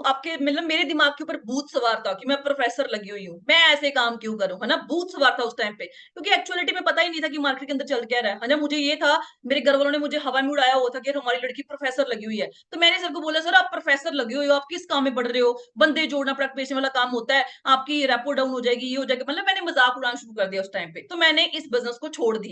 आपके मतलब मेरे दिमाग के ऊपर भूत सवार था कि मैं प्रोफेसर लगी हुई हूँ, मैं ऐसे काम क्यों करूं, है ना, भूत सवार था उस टाइम पे। क्योंकि एक्चुअलिटी में पता ही नहीं था कि मार्केट के अंदर चल क्या रहा है ना। मुझे ये था, मेरे घर वालों ने मुझे हवा में उड़ाया हुआ था कि हमारी लड़की प्रोफेसर लगी हुई है। तो मैंने सर को बोला सर आप प्रोफेसर लगे हुए हो, आप किस काम में पढ़ रहे हो, बंदे जोड़ना प्रैक्टिस वाला काम होता है, आपकी रेपो डाउन हो जाएगी, ये हो जाएगा, मतलब मैंने मजाक उड़ाना शुरू कर दिया उस टाइम पे। तो मैंने इस बिजनेस को छोड़ दिया।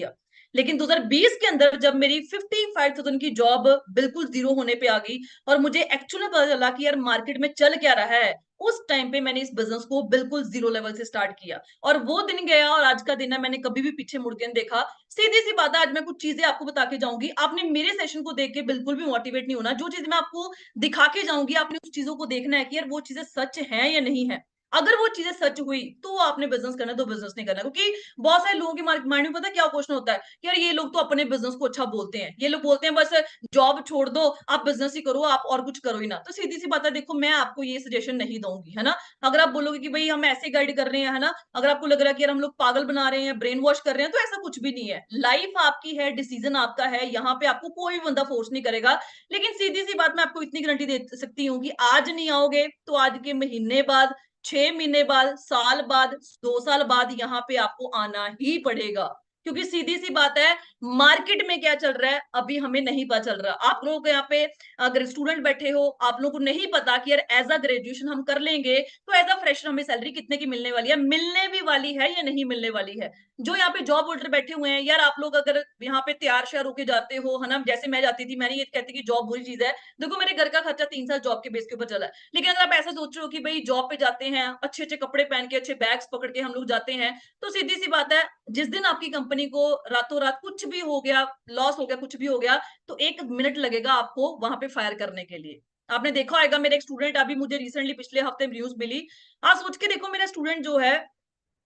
लेकिन 2020 के अंदर जब मेरी 55,000 की जॉब बिल्कुल जीरो होने पे आ गई, और मुझे एक्चुअली पता चला कि यार मार्केट में चल क्या रहा है, उस टाइम पे मैंने इस बिजनेस को बिल्कुल जीरो लेवल से स्टार्ट किया। और वो दिन गया और आज का दिन है, मैंने कभी भी पीछे मुड़ के नहीं देखा। सीधी सी बात है, आज मैं कुछ चीजें आपको बता के जाऊंगी, आपने मेरे सेशन को देख के बिल्कुल भी मोटिवेट नहीं होना। जो चीज मैं आपको दिखा के जाऊंगी, आपने उस चीजों को देखना है कि यार वो चीजें सच है या नहीं है। अगर वो चीजें सच हुई तो आपने बिजनेस करना, तो बिजनेस नहीं करना। क्योंकि बहुत सारे लोगों के माइंड में पता क्या क्वेश्चन होता है कि यार ये लोग तो अपने बिजनेस को अच्छा बोलते हैं, ये लोग बोलते हैं बस जॉब छोड़ दो, आप बिजनेस ही करो, आप और कुछ करो ही ना। तो सीधी सी बात है, देखो मैं आपको ये सजेशन नहीं दूंगी, है ना। अगर आप बोलोगे कि भाई हम ऐसे गाइड कर रहे हैं, है ना, अगर आपको लग रहा है कि यार हम लोग पागल बना रहे हैं, ब्रेन वॉश कर रहे हैं, तो ऐसा कुछ भी नहीं है। लाइफ आपकी है, डिसीजन आपका है, यहाँ पे आपको कोई भी बंदा फोर्स नहीं करेगा। लेकिन सीधी सी बात मैं आपको इतनी गारंटी दे सकती हूँ कि आज नहीं आओगे तो आज के महीने बाद, 6 महीने बाद, साल बाद, 2 साल बाद यहाँ पे आपको आना ही पड़ेगा। क्योंकि सीधी सी बात है, मार्केट में क्या चल रहा है अभी हमें नहीं पता चल रहा। आप लोग यहाँ पे अगर स्टूडेंट बैठे हो, आप लोगों को नहीं पता कि यार एज अ ग्रेजुएशन हम कर लेंगे तो एज अ फ्रेशर हमें सैलरी कितने की मिलने वाली है, मिलने भी वाली है या नहीं मिलने वाली है। जो यहाँ पे जॉब होल्डर बैठे हुए हैं यार, आप लोग अगर यहाँ पे तैयार श्यार होके जाते हो है ना, जैसे मैं जाती थी, मैंने ये कहती कि जॉब बुरी चीज है। देखो मेरे घर का खर्चा 3 साल जॉब के बेस के ऊपर चला है, लेकिन अगर आप ऐसा सोच रहे हो कि भाई जॉब पे जाते हैं, अच्छे अच्छे कपड़े पहन के, अच्छे बैग्स पकड़ के हम लोग जाते हैं, तो सीधी सी बात है, जिस दिन आपकी कंपनी को रातों रात कुछ भी हो गया, लॉस हो गया, कुछ भी हो गया, तो 1 मिनट लगेगा आपको वहां पे फायर करने के लिए। आपने देखा होगा, मेरे एक स्टूडेंट अभी मुझे रिसेंटली पिछले हफ्ते न्यूज मिली। आप सोच के देखो, मेरा स्टूडेंट जो है,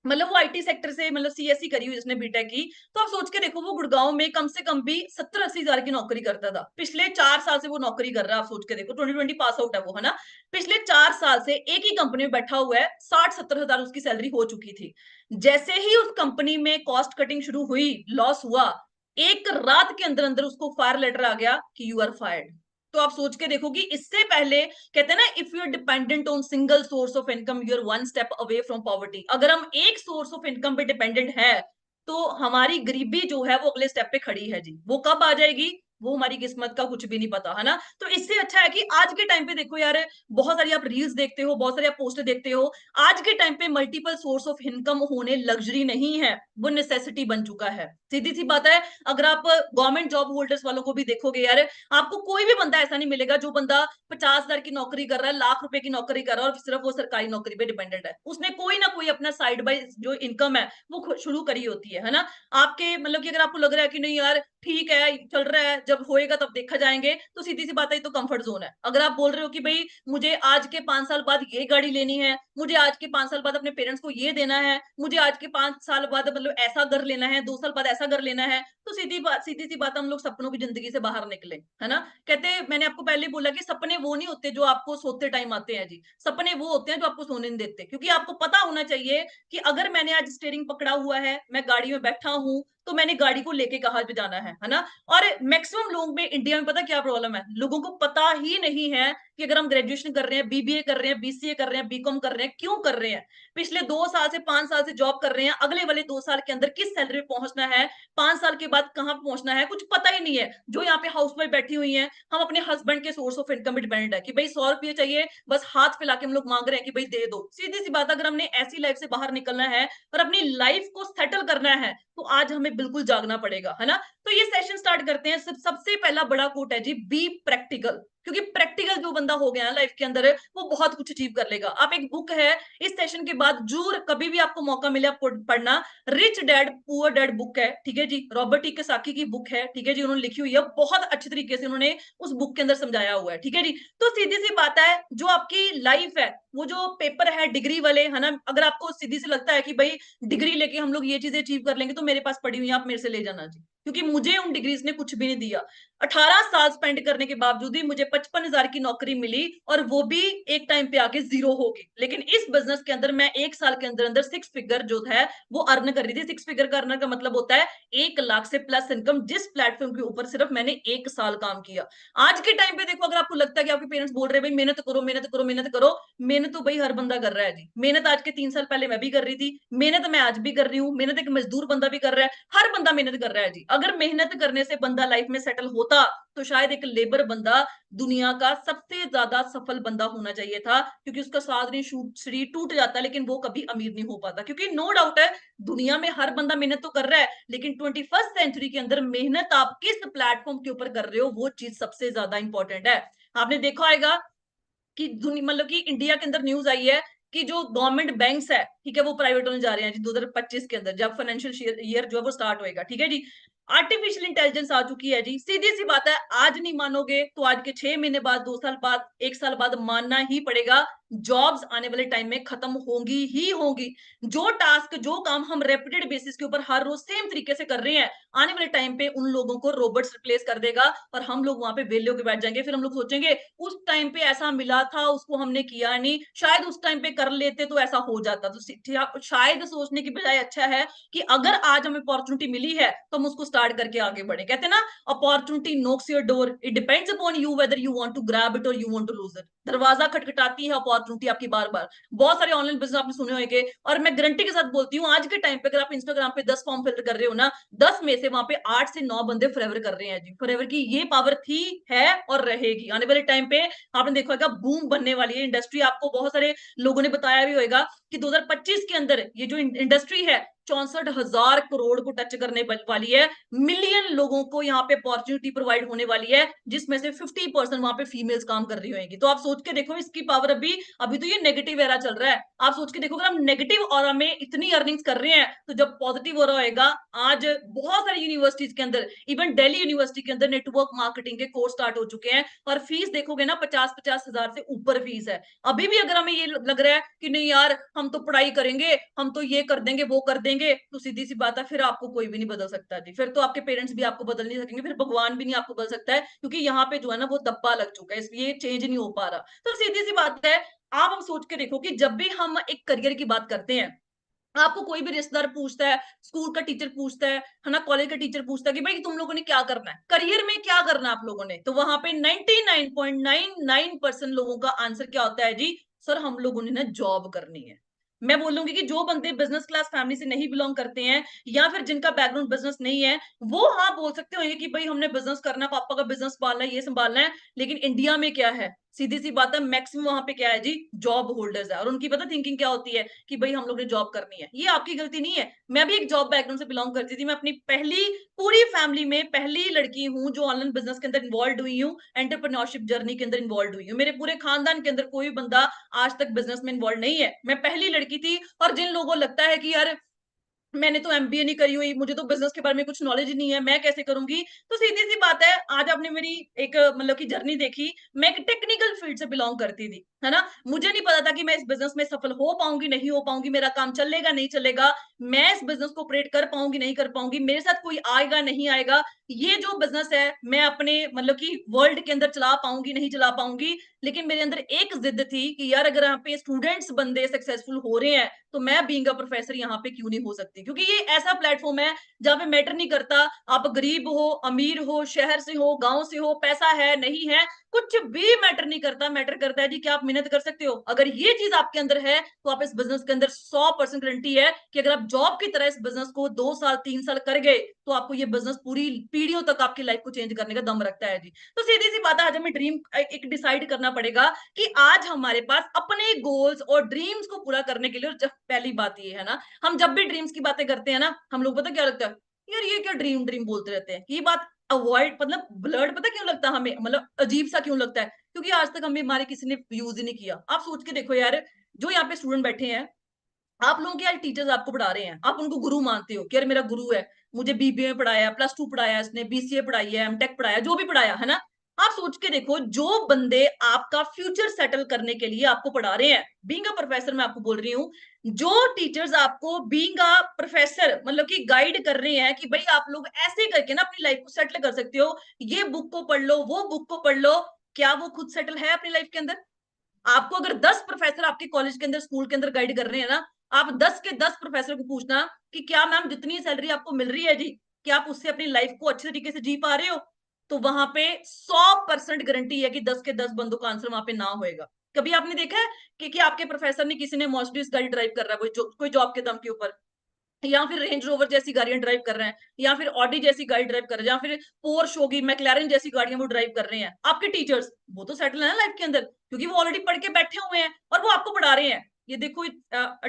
मतलब वो आईटी सेक्टर से, मतलब सीएससी करी हुई जिसने बीटेक की, तो आप सोच के देखो वो गुड़गांव में कम से कम भी 70-80 हजार की नौकरी करता था। पिछले 4 साल से वो नौकरी कर रहा है। आप सोच के देखो, 2020 पास आउट है वो, है ना। पिछले 4 साल से एक ही कंपनी में बैठा हुआ है, 60-70 हजार उसकी सैलरी हो चुकी थी। जैसे ही उस कंपनी में कॉस्ट कटिंग शुरू हुई, लॉस हुआ, एक रात के अंदर अंदर उसको फायर लेटर आ गया कि यू आर फायर्ड। तो आप सोच के देखो कि इससे पहले, कहते हैं ना, if you are dependent on single source of income you are one step away from poverty. अगर हम एक सोर्स ऑफ इनकम पे डिपेंडेंट है, तो हमारी गरीबी जो है वो अगले स्टेप पे खड़ी है जी। वो कब आ जाएगी, वो हमारी किस्मत का कुछ भी नहीं पता, है ना। तो इससे अच्छा है कि आज के टाइम पे देखो यार, बहुत सारी आप रील्स देखते हो, बहुत सारी आप पोस्ट देखते हो, आज के टाइम पे मल्टीपल सोर्स ऑफ इनकम होने लग्जरी नहीं है, वो नेसेसिटी बन चुका है। सीधी सी बात है, अगर आप गवर्नमेंट जॉब होल्डर्स वालों को भी देखोगे यार, आपको कोई भी बंदा ऐसा नहीं मिलेगा जो बंदा 50 हजार की नौकरी कर रहा है, लाख रुपए की नौकरी कर रहा है और सिर्फ वो सरकारी नौकरी पे डिपेंडेंट है। उसने कोई ना कोई अपना साइड बाय जो इनकम है वो शुरू करी होती है ना। आपके मतलब कि अगर आपको लग रहा है कि नहीं यार ठीक है चल रहा है, जब होएगा तब देखा जाएंगे, तो सीधी सी बात है, तो कंफर्ट जोन है। अगर आप बोल रहे हो कि भाई मुझे आज के 5 साल बाद ये गाड़ी लेनी है, मुझे आज के 5 साल बाद अपने पेरेंट्स को ये देना है, मुझे आज के 5 साल बाद मतलब ऐसा घर लेना है, 2 साल बाद ऐसा घर लेना है, तो सीधी सी बात, हम लोग सपनों की जिंदगी से बाहर निकले, है ना। कहते हैं, मैंने आपको पहले बोला कि सपने वो नहीं होते जो आपको सोते टाइम आते हैं जी, सपने वो होते हैं जो आपको सोने नहीं देते। क्योंकि आपको पता होना चाहिए कि अगर मैंने आज स्टीयरिंग पकड़ा हुआ है, मैं गाड़ी में बैठा हूं, तो मैंने गाड़ी को लेके कहाँ पे जाना है ना। और मैक्सिमम लोग में इंडिया में पता क्या प्रॉब्लम है, लोगों को पता ही नहीं है कि अगर हम ग्रेजुएशन कर रहे हैं, बीबीए कर रहे हैं, बीसीए कर रहे हैं, बीकॉम कर रहे हैं, क्यों कर रहे हैं, पिछले 2 साल से 5 साल से जॉब कर रहे हैं, अगले वाले 2 साल के अंदर किस सैलरी पे पहुंचना है, 5 साल के बाद कहां पहुंचना है, कुछ पता ही नहीं है। जो यहाँ पे हाउस वाइफ बैठी हुई है, हम अपने हस्बैंड के सोर्स ऑफ इनकम पे डिपेंडेंट है कि भाई 100 रुपये चाहिए, बस हाथ फैला के हम लोग मांग रहे हैं कि भाई दे दो। सीधी सी बात, अगर हमने ऐसी लाइफ से बाहर निकलना है और अपनी लाइफ को सेटल करना है, तो आज हमें बिल्कुल जागना पड़ेगा, है ना। तो ये सेशन स्टार्ट करते हैं। सबसे पहला बड़ा कोट है जी, बी प्रैक्टिकल। क्योंकि प्रैक्टिकल जो बंदा हो गया ना लाइफ के अंदर, वो बहुत कुछ अचीव कर लेगा। आप एक बुक है, इस सेशन के बाद जरूर कभी भी आपको मौका मिले आपको पढ़ना, rich dad poor dad book है, ठीक है जी, रॉबर्ट टी कियोसाकी की बुक है, ठीक है जी, उन्होंने लिखी हुई है, बहुत अच्छे तरीके से उन्होंने उस बुक के अंदर समझाया हुआ है, ठीक है जी। तो सीधी सी बात है, जो आपकी लाइफ है, वो जो पेपर है डिग्री वाले, है ना, अगर आपको सीधी से लगता है कि भाई डिग्री लेके हम लोग ये चीजें अचीव कर लेंगे, तो मेरे पास पड़ी हुई है, आप मेरे से ले जाना जी। क्योंकि मुझे उन डिग्रीज ने कुछ भी नहीं दिया। 18 साल स्पेंड करने के बावजूद भी मुझे 55 हजार की नौकरी मिली, और वो भी एक टाइम पे आके जीरो होगी। लेकिन इस बिजनेस के अंदर मैं 1 साल के अंदर अंदर 6 फिगर जो है वो अर्न कर रही थी। 6 फिगर का अर्नर का मतलब होता है 1 लाख से प्लस इनकम, जिस प्लेटफॉर्म के ऊपर सिर्फ मैंने 1 साल काम किया। आज के टाइम पे देखो, अगर आपको लगता है कि आपके पेरेंट्स बोल रहे हैं भाई मेहनत करो मेहनत करो मेहनत करो, मेहनत तो भाई हर बंदा कर रहा है जी। मेहनत आज के 3 साल पहले मैं भी कर रही थी, मेहनत मैं आज भी कर रही हूँ, मेहनत एक मजदूर बंदा भी कर रहा है, हर बंदा मेहनत कर रहा है जी। अगर मेहनत करने से बंदा लाइफ में सेटल होता, तो शायद एक लेबर बंदा दुनिया का सबसे ज्यादा सफल बंदा होना चाहिए था, क्योंकि उसका सारा शरीर टूट जाता, लेकिन वो कभी अमीर नहीं हो पाता। क्योंकि नो डाउट है, दुनिया में हर बंदा मेहनत तो कर रहा है, लेकिन 21st सेंचुरी के अंदर मेहनत आप किस प्लेटफॉर्म के ऊपर कर रहे हो, वो चीज सबसे ज्यादा इंपॉर्टेंट है। आपने देखा होगा कि मतलब कि इंडिया के अंदर न्यूज आई है कि जो गवर्नमेंट बैंक्स है, ठीक है, वो प्राइवेट होने जा रहे हैं जी 2025 के अंदर, जब फाइनेंशियल ईयर जो है वो स्टार्ट होएगा, ठीक है जी। आर्टिफिशियल इंटेलिजेंस आ चुकी है जी। सीधी सी बात है, आज नहीं मानोगे तो आज के 6 महीने बाद, 2 साल बाद, 1 साल बाद मानना ही पड़ेगा, जॉब्स आने वाले टाइम में खत्म होंगी ही होंगी। जो टास्क, जो काम हम रेपिटेड बेसिस के ऊपर हर रोज सेम तरीके से कर रहे हैं, आने वाले टाइम पे उन लोगों को रोबोट्स रिप्लेस कर देगा, और हम लोग वहां पे वेले होकर बैठ जाएंगे। फिर हम लोग सोचेंगे उस टाइम पे ऐसा मिला था, उसको हमने किया नहीं, शायद उस टाइम पे कर लेते तो ऐसा हो जाता। तो शायद सोचने की बजाय अच्छा है कि अगर आज हमें अपॉर्चुनिटी मिली है, तो हम उसको स्टार्ट करके आगे बढ़े। कहते हैं ना, opportunity knocks your door, it depends upon you whether you want to grab it और you want to lose it. दरवाजा खटखटाती है अपॉर्चुनिटी आपकी बार बार। बहुत सारे ऑनलाइन बिजनेस आपने सुने होंगे, और मैं गारंटी के साथ बोलती हूँ आज के टाइम पे अगर आप इंस्टाग्राम पे 10 फॉर्म फिल कर रहे हो ना, 10 में से वहां पे 8 से 9 बंदे फॉरएवर कर रहे हैं जी। फॉरएवर की ये पावर थी, है और रहेगी। आने वाले टाइम पे आपने देखा होगा बूम बनने वाली है इंडस्ट्री। आपको बहुत सारे लोगों ने बताया भी होगा कि 2025 के अंदर ये जो इंडस्ट्री है 64,000 करोड़ को टच करने वाली है। मिलियन लोगों को यहाँ पे अपॉर्चुनिटी प्रोवाइड होने वाली है, जिसमें से 50% वहां पे फीमेल्स काम कर रही होंगी। तो आप सोच के देखो इसकी पावर। अभी अभी तो ये नेगेटिव एरा चल रहा है, आप सोच के देखो अगर हम नेगेटिव ऑरा में इतनी अर्निंग्स कर रहे हैं, तो जब पॉजिटिव ऑरा होएगा। आज बहुत सारी यूनिवर्सिटीज के अंदर, इवन दिल्ली यूनिवर्सिटी के अंदर नेटवर्क मार्केटिंग के कोर्स स्टार्ट हो चुके हैं, और फीस देखोगे ना 50-50 हजार से ऊपर फीस है। अभी भी अगर हमें ये लग रहा है कि नहीं यार हम तो पढ़ाई करेंगे, हम तो ये कर देंगे वो कर देंगे, तो सीधी सी बात है फिर आपको कोई भी नहीं बदल सकता जी। फिर तो आपके पेरेंट्स भी आपको बदल नहीं सकेंगे, फिर भगवान भी नहीं आपको बदल सकता है, क्योंकि यहाँ पे जो है ना वो दब्बा लग चुका है, इसलिए चेंज नहीं हो पा रहा। तो सीधी सी बात है, आप हम सोच के देखो कि जब भी हम एक करियर की बात करते हैं, आपको कोई भी रिश्तेदार पूछता है, स्कूल का टीचर पूछता है ना, कॉलेज का टीचर पूछता है कि भाई तुम लोगों ने क्या करना है, करियर में क्या करना है आप लोगों ने, तो वहां पे 99.99% लोगों का आंसर क्या होता है जी, सर हम लोगों ने ना जॉब करनी है। मैं बोलूंगी कि जो बंदे बिजनेस क्लास फैमिली से नहीं बिलोंग करते हैं, या फिर जिनका बैकग्राउंड बिजनेस नहीं है, वो हाँ बोल सकते हो कि भाई हमने बिजनेस करना है, पापा का बिजनेस संभालना है, ये संभालना है। लेकिन इंडिया में क्या है, सीधी सी बात है, मैक्सिमम वहां पे क्या है जी, जॉब होल्डर्स है, और उनकी पता थिंकिंग क्या होती है कि भाई हम लोग ने जॉब करनी है। ये आपकी गलती नहीं है, मैं भी एक जॉब बैकग्राउंड से बिलोंग करती थी। मैं अपनी पहली पूरी फैमिली में पहली लड़की हूँ जो ऑनलाइन बिजनेस के अंदर इन्वॉल्व हुई हूँ, एंटरप्रेन्योरशिप जर्नी के अंदर इन्वॉल्व हुई हूँ। मेरे पूरे खानदान के अंदर कोई बंदा आज तक बिजनेस में इन्वॉल्व नहीं है, मैं पहली लड़की थी। और जिन लोगों को लगता है कि यार मैंने तो एमबीए नहीं करी हुई, मुझे तो बिजनेस के बारे में कुछ नॉलेज ही नहीं है, मैं कैसे करूंगी, तो सीधी सी बात है, आज आपने मेरी एक मतलब की जर्नी देखी। मैं एक टेक्निकल फील्ड से बिलोंग करती थी, है ना, मुझे नहीं पता था कि मैं इस बिजनेस में सफल हो पाऊंगी नहीं हो पाऊंगी, मेरा काम चलेगा नहीं चलेगा, मैं इस बिजनेस को ऑपरेट कर पाऊंगी नहीं कर पाऊंगी, मेरे साथ कोई आएगा नहीं आएगा, ये जो बिजनेस है मैं अपने मतलब कि वर्ल्ड के अंदर चला पाऊंगी नहीं चला पाऊंगी। लेकिन मेरे अंदर एक जिद थी कि यार अगर यहाँ पे स्टूडेंट्स बंदे सक्सेसफुल हो रहे हैं, तो मैं बीइंग अ प्रोफेसर यहाँ पे क्यों नहीं हो सकती, क्योंकि ये ऐसा प्लेटफॉर्म है जहाँ पे मैटर नहीं करता आप गरीब हो अमीर हो, शहर से हो गांव से हो, पैसा है नहीं है, कुछ भी मैटर नहीं करता। मैटर करता है जी कि आप मेहनत कर सकते हो। अगर ये चीज आपके अंदर है, तो आप इस बिजनेस के अंदर 100% गारंटी है कि अगर आप जॉब की तरह इस बिजनेस को 2 साल 3 साल कर गए, तो आपको ये बिजनेस पूरी पीढ़ियों तक आपकी लाइफ को चेंज करने का दम रखता है जी। तो सीधी सी बात है, आज हमें ड्रीम एक डिसाइड करना पड़ेगा कि आज हमारे पास अपने गोल्स और ड्रीम्स को पूरा करने के लिए, और पहली बात ये है ना, हम जब भी ड्रीम्स की बातें करते हैं ना, हम लोग पता क्या लगता है, यार ये क्या ड्रीम ड्रीम बोलते रहते हैं, ये बात अवॉइड मतलब ब्लड पता क्यों लगता है हमें, मतलब अजीब सा क्यों लगता है, क्योंकि आज तक हमें हमारे किसी ने यूज ही नहीं किया। आप सोच के देखो यार, जो यहाँ पे स्टूडेंट बैठे हैं, आप लोगों के यार टीचर्स आपको पढ़ा रहे हैं, आप उनको गुरु मानते हो कि यार मेरा गुरु है, मुझे बीबीए में पढ़ाया, प्लस 2 पढ़ाया, इसने बीसीए पढ़ाई है, एमटेक पढ़ाया, जो भी पढ़ाया है ना। आप सोच के देखो, जो बंदे आपका फ्यूचर सेटल करने के लिए आपको पढ़ा रहे हैं, बीइंग अ प्रोफेसर मैं आपको बोल रही हूँ, जो टीचर्स आपको बीइंग अ प्रोफेसर मतलब कि गाइड कर रहे हैं कि भाई आप लोग ऐसे करके ना अपनी लाइफ को सेटल कर सकते हो, ये बुक को पढ़ लो वो बुक को पढ़ लो, क्या वो खुद सेटल है अपनी लाइफ के अंदर? आपको अगर 10 प्रोफेसर आपके कॉलेज के अंदर स्कूल के अंदर गाइड कर रहे हैं ना, आप 10 के 10 प्रोफेसर को पूछना कि क्या मैम जितनी सैलरी आपको मिल रही है जी, क्या आप उससे अपनी लाइफ को अच्छे तरीके से जी पा रहे हो? तो वहां पे 100% गारंटी है कि 10 के 10 बंदों का आंसर वहां पे ना होएगा। कभी आपने देखा है कि आपके प्रोफेसर ने, किसी ने मर्सिडीज गाड़ी ड्राइव कर रहा है, कोई जॉब के दम के ऊपर, या फिर रेंज रोवर जैसी गाड़ियां ड्राइव कर रहे हैं, या फिर ऑडी जैसी गाड़ी ड्राइव कर रहे हैं, या फिर पोर्श होगी मैक्लारेन जैसी गाड़ियां वो ड्राइव कर रहे हैं? आपके टीचर्स वो तो सेटल है ना लाइफ के अंदर, क्योंकि वो ऑलरेडी पढ़ के बैठे हुए हैं और वो आपको पढ़ा रहे हैं। ये देखो,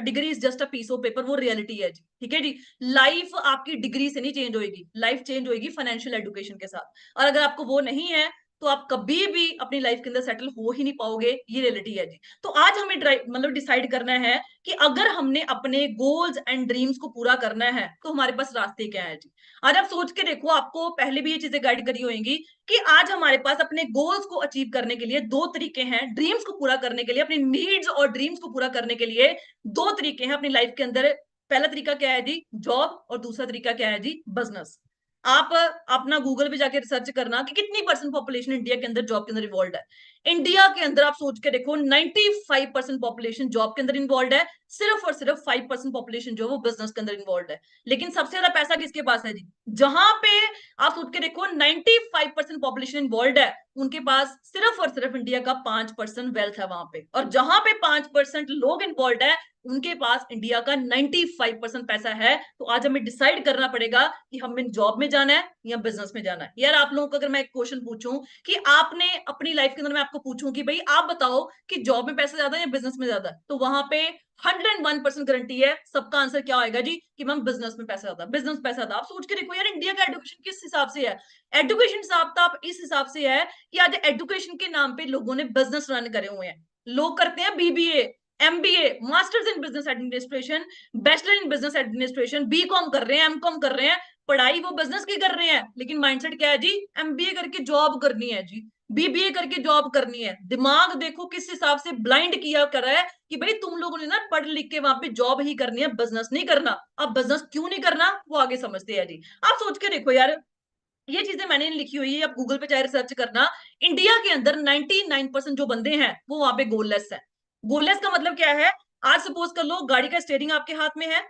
degree is just a piece of paper, वो रियलिटी है जी, ठीक है जी। लाइफ आपकी डिग्री से नहीं चेंज होगी, लाइफ चेंज होगी फाइनेंशियल एजुकेशन के साथ। और अगर आपको वो नहीं है, तो आप कभी भी अपनी लाइफ के अंदर सेटल हो ही नहीं पाओगे, ये रियलिटी है जी। तो आज हमें ड्राइव मतलब डिसाइड करना है कि अगर हमने अपने गोल्स एंड ड्रीम्स को पूरा करना है, तो हमारे पास रास्ते क्या है जी। आज आप सोच के देखो, आपको पहले भी ये चीजें गाइड करी होंगी कि आज हमारे पास अपने गोल्स को अचीव करने के लिए दो तरीके हैं, ड्रीम्स को पूरा करने के लिए, अपनी नीड्स और ड्रीम्स को पूरा करने के लिए दो तरीके हैं अपनी लाइफ के अंदर। पहला तरीका क्या है जी, जॉब, और दूसरा तरीका क्या है जी, बिजनेस। आप अपना गूगल पे जाके रिसर्च करना कि कितनी परसेंट पॉपुलेशन इंडिया के अंदर जॉब के अंदर इन्वॉल्व है। इंडिया के अंदर आप सोच के देखो 95% पॉपुलेशन जॉब के अंदर इन्वॉल्व है, सिर्फ और सिर्फ 5% पॉपुलेशन जो है वो बिजनेस के अंदर इन्वॉल्व है। लेकिन सबसे ज्यादा पैसा किसके पास है जी? जहां पे आप सोच के देखो 95% पॉपुलेशन इन्वॉल्व है, उनके पास सिर्फ और सिर्फ इंडिया का 5% वेल्थ है वहां पे। और जहां पे 5% लोग इन्वॉल्व है, उनके पास इंडिया का 95% पैसा है। तो आज हमें डिसाइड करना पड़ेगा कि हमें जॉब में जाना है या बिजनेस में जाना है। यार आप लोगों को अगर मैं एक क्वेश्चन पूछूं कि आपने अपनी लाइफ के अंदर, मैं आपको पूछूं कि भाई आप बताओ कि जॉब में पैसा ज्यादा है या बिजनेस में ज्यादा है, तो वहां पे 101% गारंटी है सबका आंसर क्या आएगा जी? कि मैम बिजनेस में पैसा ज्यादा, बिजनेस पैसा ज्यादा। आप सोच के देखो यार, इंडिया का एजुकेशन किस हिसाब से है? एजुकेशन हिसाब तो आप इस हिसाब से है कि आज एजुकेशन के नाम पे लोगों ने बिजनेस रन करे हुए हैं। लोग करते हैं BBA, MBA, masters in business administration, bachelor in business administration, BCom कर रहे हैं, एमकॉम कर रहे हैं, पढ़ाई वो बिजनेस की कर रहे हैं, लेकिन माइंडसेट क्या है जी? एमबीए करके जॉब करनी है जी, बीबीए करके जॉब करनी है। दिमाग देखो किस हिसाब से ब्लाइंड किया कर रहा है कि भाई तुम लोगों ने ना पढ़ लिख के वहां पे जॉब ही करनी है, बिजनेस नहीं करना। अब बिजनेस क्यों नहीं करना वो आगे समझते हैं जी। आप सोच के देखो यार, ये चीजें मैंने लिखी हुई है, आप गूगल पे चाहे रिसर्च करना। इंडिया के अंदर 99% जो बंदे हैं वो वहां पे गोललेस है। गोललेस का मतलब क्या है? आज सपोज कर लो गाड़ी का स्टीयरिंग आपके हाथ में है,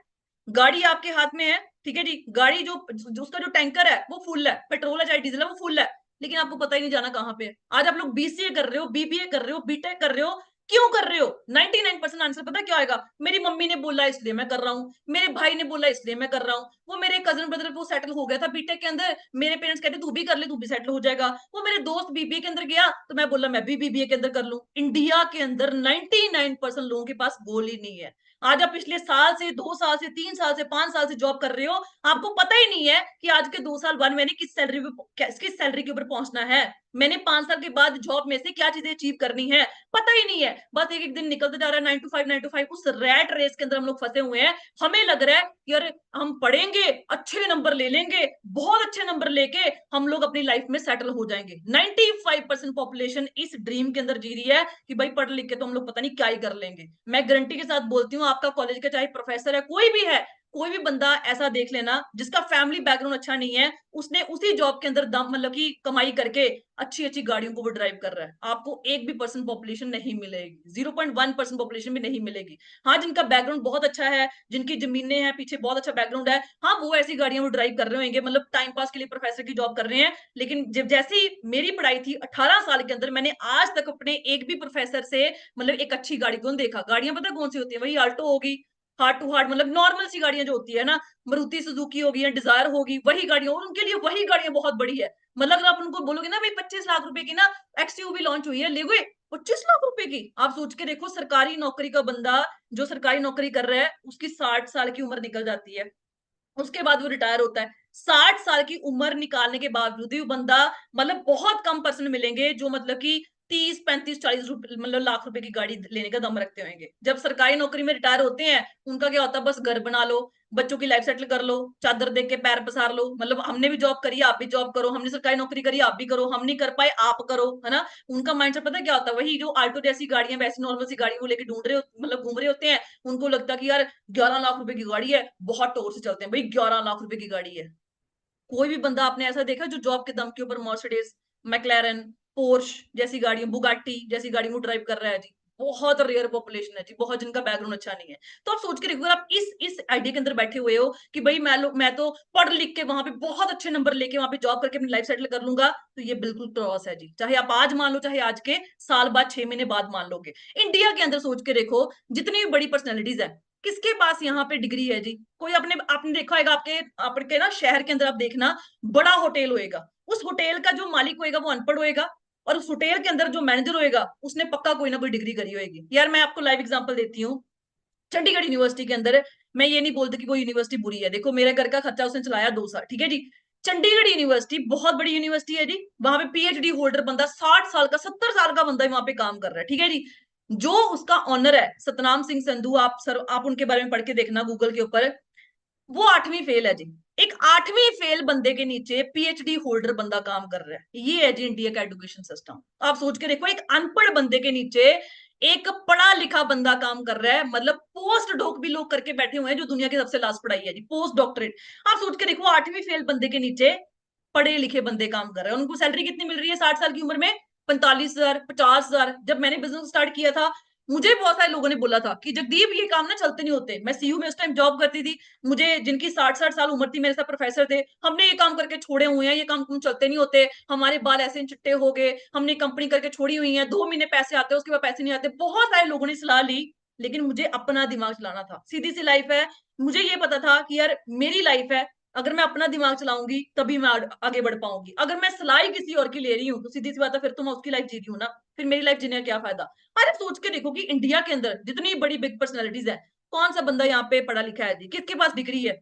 गाड़ी आपके हाथ में है, ठीक है जी, गाड़ी जो उसका जो टैंकर है वो फुल है, पेट्रोल है चाहे डीजल है वो फुल है, लेकिन आपको पता ही नहीं जाना कहाँ पे है। आज आप लोग बीसीए कर रहे हो, बीबीए कर रहे हो, बीटेक कर रहे हो, क्यों कर रहे हो? 99% आंसर पता क्या आएगा? मेरी मम्मी ने बोला इसलिए मैं कर रहा हूँ, मेरे भाई ने बोला इसलिए मैं कर रहा हूँ, वो मेरे कजन ब्रदर वो सेटल हो गया था बीटेक के अंदर, मेरे पेरेंट्स कहते तू भी कर ले तू भी सेटल हो जाएगा, वो मेरे दोस्त बीबीए के अंदर गया तो मैं बोला मैं भी बीबीए के अंदर कर लूं। इंडिया के अंदर 99% लोगों के पास गोल ही नहीं है। आज आप पिछले साल से, 2 साल से, 3 साल से, 5 साल से जॉब कर रहे हो, आपको पता ही नहीं है कि आज के 2 साल बाद मैंने किस सैलरी के ऊपर पहुंचना है, मैंने 5 साल के बाद जॉब में से क्या चीजें अचीव करनी है, पता ही नहीं है। बस एक एक दिन निकलते जा रहा है, 9 to 5, 9 to 5, उस रैट रेस के अंदर हम लोग फंसे हुए हैं। हमें लग रहा है कि यार हम पढ़ेंगे, अच्छे नंबर ले लेंगे, बहुत अच्छे नंबर लेके हम लोग अपनी लाइफ में सेटल हो जाएंगे। 95% पॉपुलेशन इस ड्रीम के अंदर जी रही है कि भाई पढ़ लिख के तो हम लोग पता नहीं क्या ही कर लेंगे। मैं गारंटी के साथ बोलती हूँ, आपका कॉलेज का चाहे प्रोफेसर है, कोई भी है, कोई भी बंदा ऐसा देख लेना जिसका फैमिली बैकग्राउंड अच्छा नहीं है, उसने उसी जॉब के अंदर दम मतलब की कमाई करके अच्छी अच्छी गाड़ियों को वो ड्राइव कर रहा है। आपको 1% पॉपुलेशन नहीं मिलेगी, 0.1% पॉपुलेशन भी नहीं मिलेगी। हाँ, जिनका बैकग्राउंड बहुत अच्छा है, जिनकी जमीनें हैं पीछे, बहुत अच्छा बैकग्राउंड है, हाँ वो ऐसी गाड़ियां वो ड्राइव कर रहे होंगे, मतलब टाइम पास के लिए प्रोफेसर की जॉब कर रहे हैं। लेकिन जब जैसी मेरी पढ़ाई थी 18 साल के अंदर, मैंने आज तक अपने एक भी प्रोफेसर से मतलब एक अच्छी गाड़ी को देखा। गाड़ियां पता कौन सी होती है? वही आल्टो होगी, हार्ट टू हार्ट, मतलब नॉर्मल सी गाड़ियां जो होती है ना, मारुति सुजुकी होगी या डिजायर होगी, वही गाड़ियां, और उनके लिए वही गाड़ियां बहुत बड़ी है। मतलब अगर आप उनको बोलोगे ना भाई 25 लाख रुपए की ना एक्सयूवी लॉन्च हुई है, ले गए 25 लाख रुपए की। आप सोच के देखो, सरकारी नौकरी का बंदा जो सरकारी नौकरी कर रहा है उसकी 60 साल की उम्र निकल जाती है, उसके बाद वो रिटायर होता है। 60 साल की उम्र निकालने के बावजूद भी वो बंदा, मतलब बहुत कम पर्सन मिलेंगे जो मतलब कि 30, 35, 40 मतलब लाख रुपए की गाड़ी लेने का दम रखते होंगे। जब सरकारी नौकरी में रिटायर होते हैं, उनका क्या होता है? बस घर बना लो, बच्चों की लाइफ सेटल कर लो, चादर देख के पैर पसार लो, मतलब हमने भी जॉब करी आप भी जॉब करो, हमने सरकारी नौकरी करी आप भी करो, हम नहीं कर पाए आप करो, है ना। उनका माइंडसेट पता है क्या होता है? वही जो आल्टो जैसी गाड़ियां, वैसी नॉर्मल सी गाड़ी वो लेके ढूंढ रहे मतलब घूम रहे होते हैं। उनको लगता है कि यार 11 लाख रुपए की गाड़ी है, बहुत टोर से चलते हैं भाई, 11 लाख रुपए की गाड़ी है। कोई भी बंदा आपने ऐसा देखा जो जॉब के दम के ऊपर मर्सिडीज, मैक्लेरन, पोर्श जैसी गाड़ियां, बुगाटी जैसी गाड़ी वो ड्राइव कर रहा है जी? बहुत रेयर पॉपुलेशन है जी, बहुत जिनका बैकग्राउंड अच्छा नहीं है। तो आप सोच के देखो, अगर आप इस आइडिया के अंदर बैठे हुए हो कि भाई मैं तो पढ़ लिख के वहां पे बहुत अच्छे नंबर लेके वहां पे जॉब करके अपनी लाइफ सेटल कर लूंगा, तो ये बिल्कुल क्रॉस है जी। चाहे आप आज मान लो, चाहे आज के साल बाद, 6 महीने बाद मान लोगे। इंडिया के अंदर सोच के देखो, जितनी भी बड़ी पर्सनैलिटीज है, किसके पास यहाँ पे डिग्री है जी? कोई अपने आपने देखा होगा, आपके ना शहर के अंदर आप देखना, बड़ा होटल होएगा, उस होटल का जो मालिक होएगा वो अनपढ़ होएगा, और उस होटल के अंदर जो मैनेजर होएगा उसने पक्का कोई ना कोई डिग्री करी होएगी। यार मैं आपको लाइव एग्जांपल देती हूँ, चंडीगढ़ यूनिवर्सिटी के अंदर, मैं ये नहीं बोलती कि वो यूनिवर्सिटी बुरी है, देखो मेरे घर का खर्चा उसने चलाया 2 साल, ठीक है जी। चंडीगढ़ यूनिवर्सिटी बहुत बड़ी यूनिवर्सिटी है जी, वहां पे पीएचडी होल्डर बंदा, 60 साल का, 70 साल का बंदा वहां पे काम कर रहा है, ठीक है जी। जो उसका ऑनर है सतनाम सिंह संधू, आप उनके बारे में पढ़ के देखना गूगल के ऊपर, वो 8वीं फेल है जी। एक 8वीं फेल बंदे के नीचे पीएचडी होल्डर बंदा काम कर रहा है। ये है जी इंडिया का एजुकेशन सिस्टम। आप सोच के देखो, एक अनपढ़ बंदे के नीचे एक पढ़ा लिखा बंदा काम कर रहा है, मतलब पोस्ट डॉक भी लोग करके बैठे हुए हैं, जो दुनिया की सबसे लास्ट पढ़ाई है जी, पोस्ट डॉक्टरेट। आप सोच के देखो, 8वीं फेल बंदे के नीचे पढ़े लिखे बंदे काम कर रहे हैं, उनको सैलरी कितनी मिल रही है 60 साल की उम्र में? 45,000, 50,000। जब मैंने बिजनेस स्टार्ट किया था, मुझे बहुत सारे लोगों ने बोला था कि जगदीप ये काम ना चलते नहीं होते। मैं सीयू में उस टाइम जॉब करती थी, मुझे जिनकी 60-60 साल उम्र थी, मेरे साथ प्रोफेसर थे, हमने ये काम करके छोड़े हुए हैं, ये काम चलते नहीं होते, हमारे बाल ऐसे चिट्टे हो गए, हमने कंपनी करके छोड़ी हुई है, 2 महीने पैसे आते हैं, उसके बाद पैसे नहीं आते। बहुत सारे लोगों ने सलाह ली, लेकिन मुझे अपना दिमाग चलाना था। सीधी सी लाइफ है, मुझे ये पता था कि यार मेरी लाइफ है, अगर मैं अपना दिमाग चलाऊंगी तभी मैं आगे बढ़ पाऊंगी। अगर मैं सलाह किसी और की ले रही हूँ तो सीधी सी बात है, फिर तो मैं उसकी लाइफ जी रही हूँ ना, फिर मेरी लाइफ जीने का क्या फायदा। अरे सोच के देखो कि इंडिया के अंदर जितनी बड़ी बिग पर्सनैलिटीज है, कौन सा बंदा यहाँ पे पढ़ा लिखा है जी, किसके पास डिग्री है?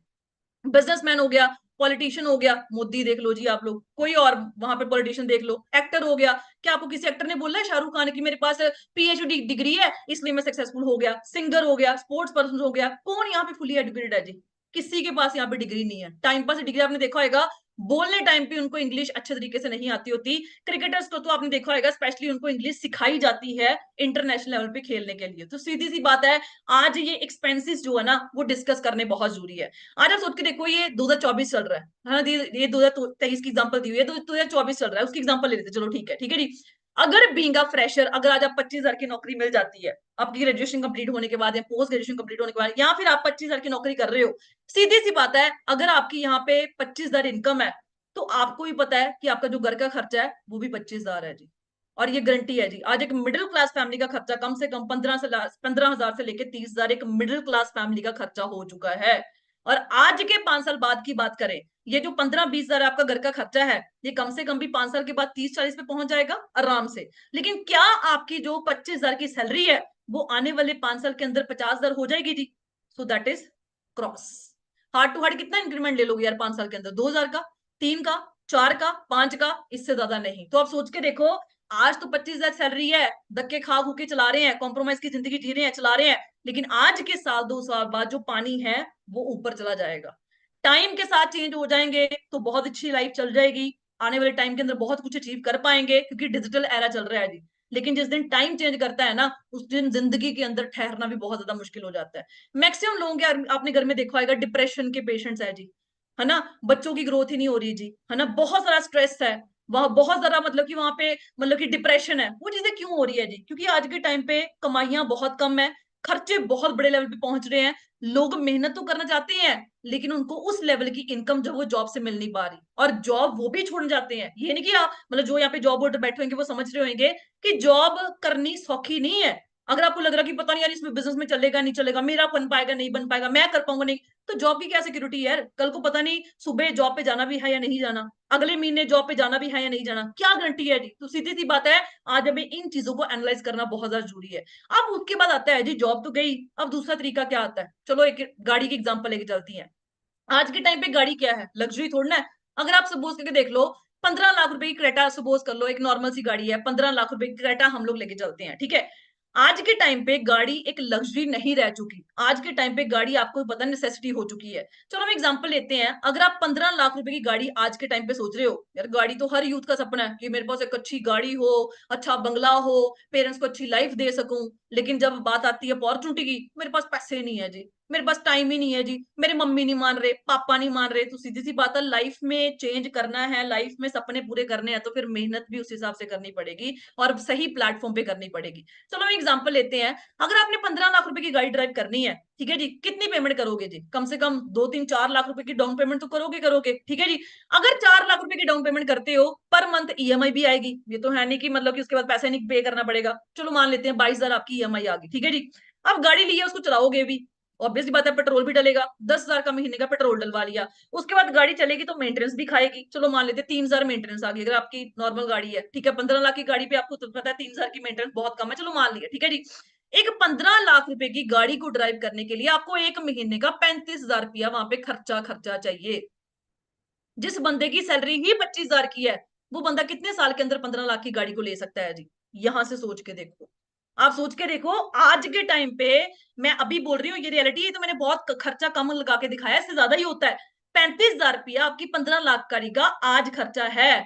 बिजनेसमैन हो गया, पॉलिटिशियन हो गया, मोदी देख लो जी आप लोग, कोई और वहां पे पॉलिटिशियन देख लो, एक्टर हो गया, क्या आपको किसी एक्टर ने बोला है शाहरुख खान की मेरे पास पीएचडी डिग्री है इसलिए मैं सक्सेसफुल हो गया? सिंगर हो गया, स्पोर्ट्स पर्सन हो गया, कौन यहाँ पे फुली एजुकेटेड है जी? किसी के पास यहाँ पे डिग्री नहीं है। टाइम पास डिग्री आपने देखा होगा, बोलने टाइम पे उनको इंग्लिश अच्छे तरीके से नहीं आती होती। क्रिकेटर्स को तो आपने देखा होगा, स्पेशली उनको इंग्लिश सिखाई जाती है इंटरनेशनल लेवल पे खेलने के लिए। तो सीधी सी बात है, आज ये एक्सपेंसेस जो है ना वो डिस्कस करने बहुत जरूरी है। आज आप सोच के देखो, ये 2024 चल रहा है हाँ, ये 2023 की एग्जांपल दी हुई है, 2024 चल रहा है, उसकी एग्जांपल ले लेते, चलो ठीक है जी। अगर बीइंग अ फ्रेशर, अगर आज आप 25,000 की नौकरी मिल जाती है आपकी ग्रेजुएशन कंप्लीट होने के बाद या पोस्ट ग्रेजुएशन कंप्लीट होने के बाद, या फिर आप 25,000 की नौकरी कर रहे हो, सीधी सी बात है, अगर आपकी यहाँ पे 25,000 इनकम है, तो आपको भी पता है कि आपका जो घर का खर्चा है वो भी 25,000 है जी। और ये गारंटी है जी, आज एक मिडिल क्लास फैमिली का खर्चा कम से कम 15,000 से लेकर 30,000 एक मिडिल क्लास फैमिली का खर्चा हो चुका है। और आज के 5 साल बाद की बात करें, ये जो 15-20,000 आपका घर का खर्चा है, ये कम से कम भी 5 साल के बाद 30-40 पे पहुंच जाएगा आराम से। लेकिन क्या आपकी जो 25,000 की सैलरी है वो आने वाले 5 साल के अंदर 50,000 हो जाएगी जी? So that is cross. Hard to hard कितना इंक्रीमेंट ले लोगे यार 5 साल के अंदर? 2,000 का, 3 का, 4 का, 5 का, इससे ज्यादा नहीं। तो आप सोच के देखो, आज तो 25,000 सैलरी है, धक्के खा खू के चला रहे हैं, कॉम्प्रोमाइज की जिंदगी जी रहे हैं, चला रहे हैं, लेकिन आज के साल 2 साल बाद जो पानी है वो ऊपर चला जाएगा। टाइम के साथ चेंज हो जाएंगे तो बहुत अच्छी लाइफ चल जाएगी, आने वाले टाइम के अंदर बहुत कुछ अचीव कर पाएंगे, क्योंकि डिजिटल एरा चल रहा है जी। लेकिन जिस दिन टाइम चेंज करता है ना, उस दिन जिंदगी के अंदर ठहरना भी बहुत ज्यादा मुश्किल हो जाता है। मैक्सिमम लोगों के आपने घर में देखा होगा डिप्रेशन के पेशेंट्स है जी, है ना? बच्चों की ग्रोथ ही नहीं हो रही जी, है ना? बहुत सारा स्ट्रेस है वहां, बहुत ज्यादा मतलब कि वहां पे मतलब कि डिप्रेशन है। वो चीजें क्यों हो रही है जी? क्योंकि आज के टाइम पे कमाइयां बहुत कम है, खर्चे बहुत बड़े लेवल पे पहुंच रहे हैं, लोग मेहनत तो करना चाहते हैं लेकिन उनको उस लेवल की इनकम जो वो जॉब से मिल नहीं पा रही, और जॉब वो भी छोड़ना चाहते हैं। ये नहीं कि मतलब जो यहाँ पे जॉब होल्डर बैठे होंगे वो समझ रहे होंगे कि जॉब करनी सौखी नहीं है। अगर आपको लग रहा है कि पता नहीं यार इसमें बिजनेस में चलेगा नहीं चलेगा, मेरा बन पाएगा नहीं बन पाएगा, मैं कर पाऊंगा नहीं, तो जॉब की क्या सिक्योरिटी है यार? कल को पता नहीं सुबह जॉब पे जाना भी है या नहीं जाना, अगले महीने जॉब पे जाना भी है या नहीं जाना, क्या गारंटी है जी? तो सीधी सी बात है, आज हमें इन चीजों को एनालाइज करना बहुत ज्यादा जरूरी है। अब उसके बाद आता है जी, जॉब तो गई, अब दूसरा तरीका क्या आता है? चलो एक गाड़ी की एग्जांपल लेके चलती हैं। आज के टाइम पे गाड़ी क्या है? लग्जरी थोड़ी ना है। अगर आप सपोज करके देख लो, 15 लाख रुपए की क्रेटा सपोज कर लो, एक नॉर्मल सी गाड़ी है, 15 लाख रुपए की क्रेटा हम लोग लेके चलते हैं, ठीक है? आज के टाइम पे गाड़ी एक लग्जरी नहीं रह चुकी, आज के टाइम पे गाड़ी आपको पता नेसेसिटी हो चुकी है। चलो हम एग्जांपल लेते हैं, अगर आप 15 लाख रुपए की गाड़ी आज के टाइम पे सोच रहे हो, यार गाड़ी तो हर यूथ का सपना है कि मेरे पास एक अच्छी गाड़ी हो, अच्छा बंगला हो, पेरेंट्स को अच्छी लाइफ दे सकूं। लेकिन जब बात आती है अपॉर्चुनिटी की, मेरे पास पैसे नहीं है जी, मेरे पास टाइम ही नहीं है जी, मेरे मम्मी नहीं मान रहे, पापा नहीं मान रहे। तो सीधी सी बात है, लाइफ में चेंज करना है, लाइफ में सपने पूरे करने हैं, तो फिर मेहनत भी उस हिसाब से करनी पड़ेगी और सही प्लेटफॉर्म पे करनी पड़ेगी। चलो हम एग्जांपल लेते हैं, अगर आपने 15 लाख रुपए की गाड़ी ड्राइव करनी है, ठीक है जी, कितनी पेमेंट करोगे जी? कम से कम 2-3-4 लाख रुपए की डाउन पेमेंट तो करोगे करोगे, ठीक है जी। अगर 4 लाख रुपए की डाउन पेमेंट करते हो, पर मंथ ईएमआई भी आएगी, ये तो है नहीं कि मतलब कि उसके बाद पैसे नहीं पे करना पड़ेगा। चलो मान लेते हैं 22,000 आपकी ईएमआई आ गई, ठीक है जी। अब गाड़ी ली है, उसको चलाओगे भी, ऑब्वियसली बात है पेट्रोल भी डलेगा, 10,000 का महीने का पेट्रोल डलवा लिया, उसके बाद गाड़ी चलेगी तो मेंटेनेंस भी खाएगी। चलो मान लेते हैं 3,000 मेंटेनेंस आ गई, अगर आपकी नॉर्मल गाड़ी है, ठीक है? 15 लाख की गाड़ी पे आपको तो पता है 3,000 की मेंटेनेंस बहुत कम है, चलो मान लिया, ठीक है जी। एक 15 लाख रुपए की गाड़ी को ड्राइव करने के लिए आपको एक महीने का 35,000 रुपया वहां पे खर्चा खर्चा चाहिए। जिस बंदे की सैलरी ही 25,000 की है, वो बंदा कितने साल के अंदर 15 लाख की गाड़ी को ले सकता है जी? यहां से सोच के देखो, आप सोच के देखो। आज के टाइम पे मैं अभी बोल रही हूँ, ये रियलिटी है, तो मैंने बहुत खर्चा कम लगा के दिखाया, इससे ज्यादा ही होता है। 35,000 रुपया आपकी 15 लाख गाड़ी का आज खर्चा है।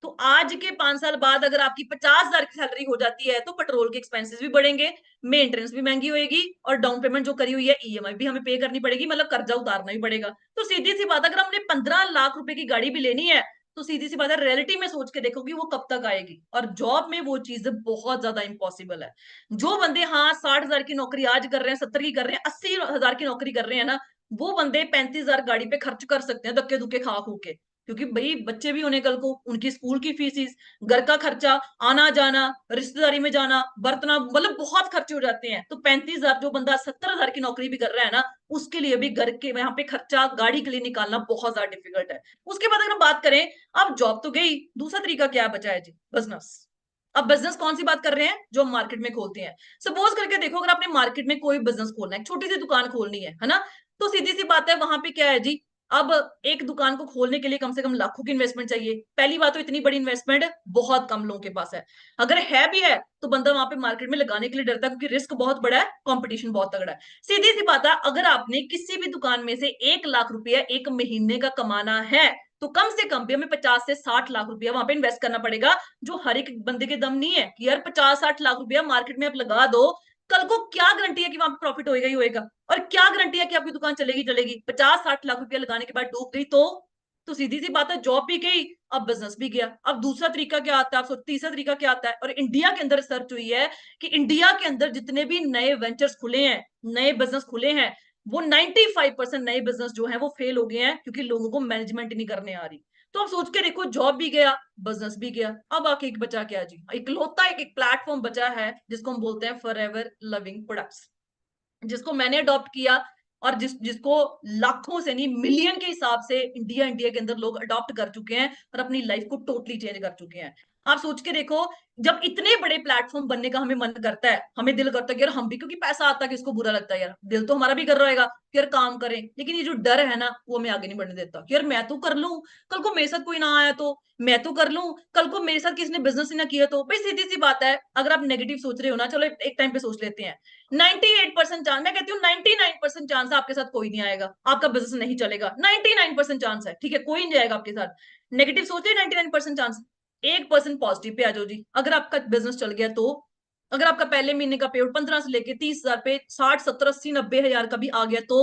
तो आज के 5 साल बाद अगर आपकी 50,000 की सैलरी हो जाती है, तो पेट्रोल के एक्सपेंसेस भी बढ़ेंगे, मेंटेनेंस भी महंगी होगी, और डाउन पेमेंट जो करी हुई है ईएमआई भी हमें पे करनी पड़ेगी, मतलब कर्जा उतारना भी पड़ेगा। तो सीधी सी बात, अगर हमने 15 लाख रुपए की गाड़ी भी लेनी है, तो सीधी सी बात है, रियलिटी में सोच के देखो कि वो कब तक आएगी। और जॉब में वो चीज बहुत ज्यादा इंपॉसिबल है। जो बंदे हाँ 60,000 की नौकरी आज कर रहे हैं, 70 की कर रहे हैं, 80,000 की नौकरी कर रहे हैं ना, वो बंदे 35,000 गाड़ी पे खर्च कर सकते हैं धक्के धुक्के खा खू के। क्योंकि भाई बच्चे भी होने कल को, उनकी स्कूल की फीसिस, घर का खर्चा, आना जाना, रिश्तेदारी में जाना, बर्तना, मतलब बहुत खर्चे हो जाते हैं। तो 35,000 जो बंदा 70,000 की नौकरी भी कर रहा है ना, उसके लिए भी घर के यहाँ पे खर्चा गाड़ी के लिए निकालना बहुत ज्यादा डिफिकल्ट है। उसके बाद अगर हम बात करें, अब जॉब तो गई, दूसरा तरीका क्या बचा है जी? बिजनेस। अब बिजनेस कौन सी बात कर रहे हैं? जो हम मार्केट में खोलते हैं। सपोज करके देखो, अगर आपने मार्केट में कोई बिजनेस खोलना है, छोटी सी दुकान खोलनी है ना, तो सीधी सी बात है, वहां पे क्या है जी, अब एक दुकान को खोलने के लिए कम से कम लाखों की इन्वेस्टमेंट चाहिए। पहली बात तो इतनी बड़ी इन्वेस्टमेंट बहुत कम लोगों के पास है। अगर है भी है तो बंदा वहां पे मार्केट में लगाने के लिए डरता है, क्योंकि रिस्क बहुत बड़ा है, कंपटीशन बहुत तगड़ा है। सीधी सी बात है, अगर आपने किसी भी दुकान में से 1 लाख रुपया एक महीने का कमाना है, तो कम से कम भी हमें 50 से 60 लाख रुपया वहां पे इन्वेस्ट करना पड़ेगा, जो हर एक बंदे के दम नहीं है कि यार 50-60 लाख रुपया मार्केट में आप लगा दो, कल को क्या गारंटी है कि वहां पे प्रॉफिट होएगा ही होएगा? और क्या गारंटी है कि आपकी दुकान चलेगी चलेगी? 50-60 लाख रुपया लगाने के बाद डूब गई तो सीधी सी बात है, जॉब भी गई, अब बिजनेस भी गया। अब दूसरा तरीका क्या आता है? आप तीसरा तरीका क्या आता है? और इंडिया के अंदर रिसर्च हुई है कि इंडिया के अंदर जितने भी नए वेंचर्स खुले हैं, नए बिजनेस खुले हैं, वो 95% नए बिजनेस जो है वो फेल हो गए हैं, क्योंकि लोगों को मैनेजमेंट नहीं करने आ रही। तो आप सोच के देखो, जॉब भी गया, बिजनेस भी गया, अब आके एक बचा क्या जी? इकलौता एक प्लेटफॉर्म बचा है जिसको हम बोलते हैं फॉरएवर लिविंग प्रोडक्ट्स, जिसको मैंने अडॉप्ट किया, और जिसको लाखों से नहीं मिलियन के हिसाब से इंडिया के अंदर लोग अडॉप्ट कर चुके हैं और अपनी लाइफ को टोटली चेंज कर चुके हैं। आप सोच के देखो, जब इतने बड़े प्लेटफॉर्म बनने का हमें मन करता है, हमें दिल करता है कि यार हम भी, क्योंकि पैसा आता है, किसको बुरा लगता है यार, दिल तो हमारा भी कर रहेगा कि यार काम करें, लेकिन ये जो डर है ना, वो हमें आगे नहीं बढ़ने देता कि यार मैं तो कर लूं, कल को मेरे साथ कोई ना आया तो, मैं तो कर लूं, कल को मेरे साथ किसी ने बिजनेस ही ना किया तो। भाई सीधी सी बात है, अगर आप नेगेटिव सोच रहे हो ना, चलो एक टाइम पे सोच लेते हैं, 98% चांस, मैं कहती हूँ 99% चांस है आपके साथ कोई नहीं आएगा, आपका बिजनेस नहीं चलेगा, 99% चांस है, ठीक है, कोई नहीं आएगा आपके साथ। नेगेटिव सोच रहे 99% चांस, 1% पॉजिटिव पे आ जाओ जी। अगर आपका बिजनेस चल गया तो, अगर आपका पहले महीने का पेआउट 15 से लेके 30,000 पे 60, 70, 80, 90 हजार का भी आ गया तो,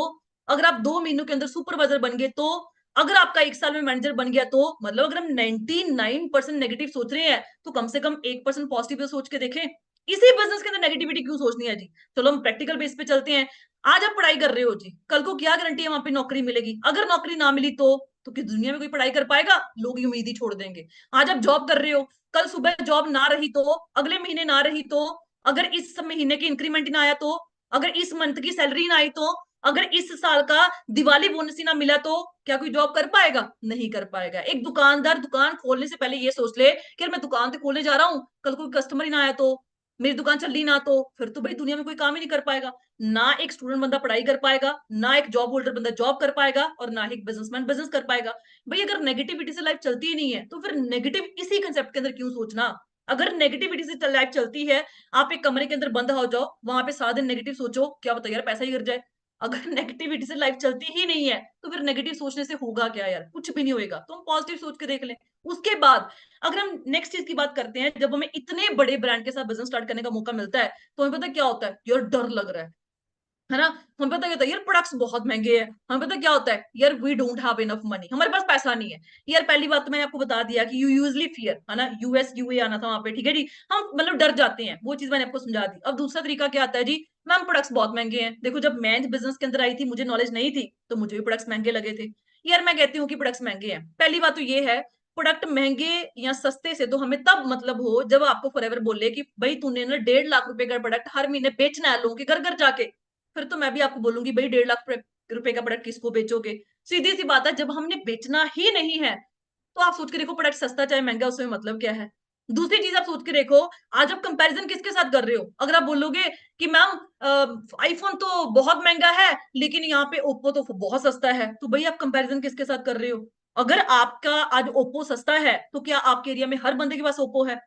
अगर आप 2 महीनों के अंदर सुपरवाइजर बन गए तो, अगर आपका 1 साल में मैनेजर बन गया तो, मतलब अगर हम 99% नेगेटिव सोच रहे हैं, तो कम से कम 1% पॉजिटिव तो सोच के देखें। इसी बिजनेस के अंदर नेगेटिविटी क्यों सोचनी है जी? चलो हम प्रैक्टिकल बेस पे चलते हैं। आज आप पढ़ाई कर रहे हो जी, कल को क्या गारंटी है वहां पे नौकरी मिलेगी? अगर नौकरी ना मिली तो किस दुनिया में कोई पढ़ाई कर पाएगा? लोग ही उम्मीद ही छोड़ देंगे। आज आप जॉब कर रहे हो, कल सुबह जॉब ना रही तो, अगले महीने ना रही तो, अगर इस महीने की इंक्रीमेंट ना आया तो, अगर इस मंथ की सैलरी ना आई तो, अगर इस साल का दिवाली बोनस ही ना मिला तो, क्या कोई जॉब कर पाएगा? नहीं कर पाएगा। एक दुकानदार दुकान खोलने से पहले ये सोच ले कि यार मैं दुकान तो खोलने जा रहा हूँ, कल कोई कस्टमर ही ना आया तो, मेरी दुकान चली ना तो, फिर तो भाई दुनिया में कोई काम ही नहीं कर पाएगा। ना एक स्टूडेंट बंदा पढ़ाई कर पाएगा, ना एक जॉब होल्डर बंदा जॉब कर पाएगा, और ना ही एक बिजनेसमैन बिजनेस कर पाएगा। भाई अगर नेगेटिविटी से लाइफ चलती ही नहीं है, तो फिर नेगेटिव इसी कंसेप्ट के अंदर क्यों सोचना? अगर नेगेटिविटी से लाइफ चलती है, आप एक कमरे के अंदर बंद हो जाओ, वहां पे सारा दिन नेगेटिव सोचो, क्या पता यार पैसा ही गिर जाए। अगर नेगेटिविटी से लाइफ चलती ही नहीं है, तो फिर नेगेटिव सोचने से होगा क्या यार? कुछ भी नहीं होएगा। तो हम पॉजिटिव सोच के देख लें। उसके बाद अगर हम नेक्स्ट चीज की बात करते हैं, जब हमें इतने बड़े ब्रांड के साथ बिजनेस स्टार्ट करने का मौका मिलता है, तो हमें पता क्या होता है? यार डर लग रहा है ना? हमें पता क्या होता है? यार प्रोडक्ट्स बहुत महंगे हैं। हमें पता क्या होता है? यार we don't have enough money, हमारे पास पैसा नहीं है। यार पहली बात तो मैंने आपको बता दिया कि यू यूजली फियर, है ना, यूएस यूए आना था वहां पे, ठीक है जी, हम मतलब डर जाते हैं, वो चीज मैंने आपको समझा दी। अब दूसरा तरीका क्या आता है जी? मैम प्रोडक्ट्स बहुत महंगे हैं। देखो जब मैं बिजनेस के अंदर आई थी, मुझे नॉलेज नहीं थी, तो मुझे भी प्रोडक्ट्स महंगे लगे थे। यार मैं कहती हूँ कि प्रोडक्ट्स महंगे हैं, पहली बात तो ये है, प्रोडक्ट महंगे या सस्ते से तो हमें तब मतलब हो जब आपको फॉरएवर बोले कि भाई तूने ना 1.5 लाख रुपए का प्रोडक्ट हर महीने बेचना है लोगों के घर घर जाके, फिर तो मैं भी आपको बोलूंगी भाई 1.5 लाख रुपए का प्रोडक्ट किसको बेचोगे? सीधी सी बात है, जब हमने बेचना ही नहीं है, तो आप सोच के देखो, प्रोडक्ट सस्ता चाहे महंगा, उसमें मतलब क्या है? दूसरी चीज आप सोच के देखो, आज आप कंपैरिजन किसके साथ कर रहे हो? अगर आप बोलोगे कि मैम आईफोन तो बहुत महंगा है, लेकिन यहाँ पे ओप्पो तो बहुत सस्ता है, तो भाई आप कंपैरिजन किसके साथ कर रहे हो? अगर आपका आज ओप्पो सस्ता है, तो क्या आपके एरिया में हर बंदे के पास ओप्पो है?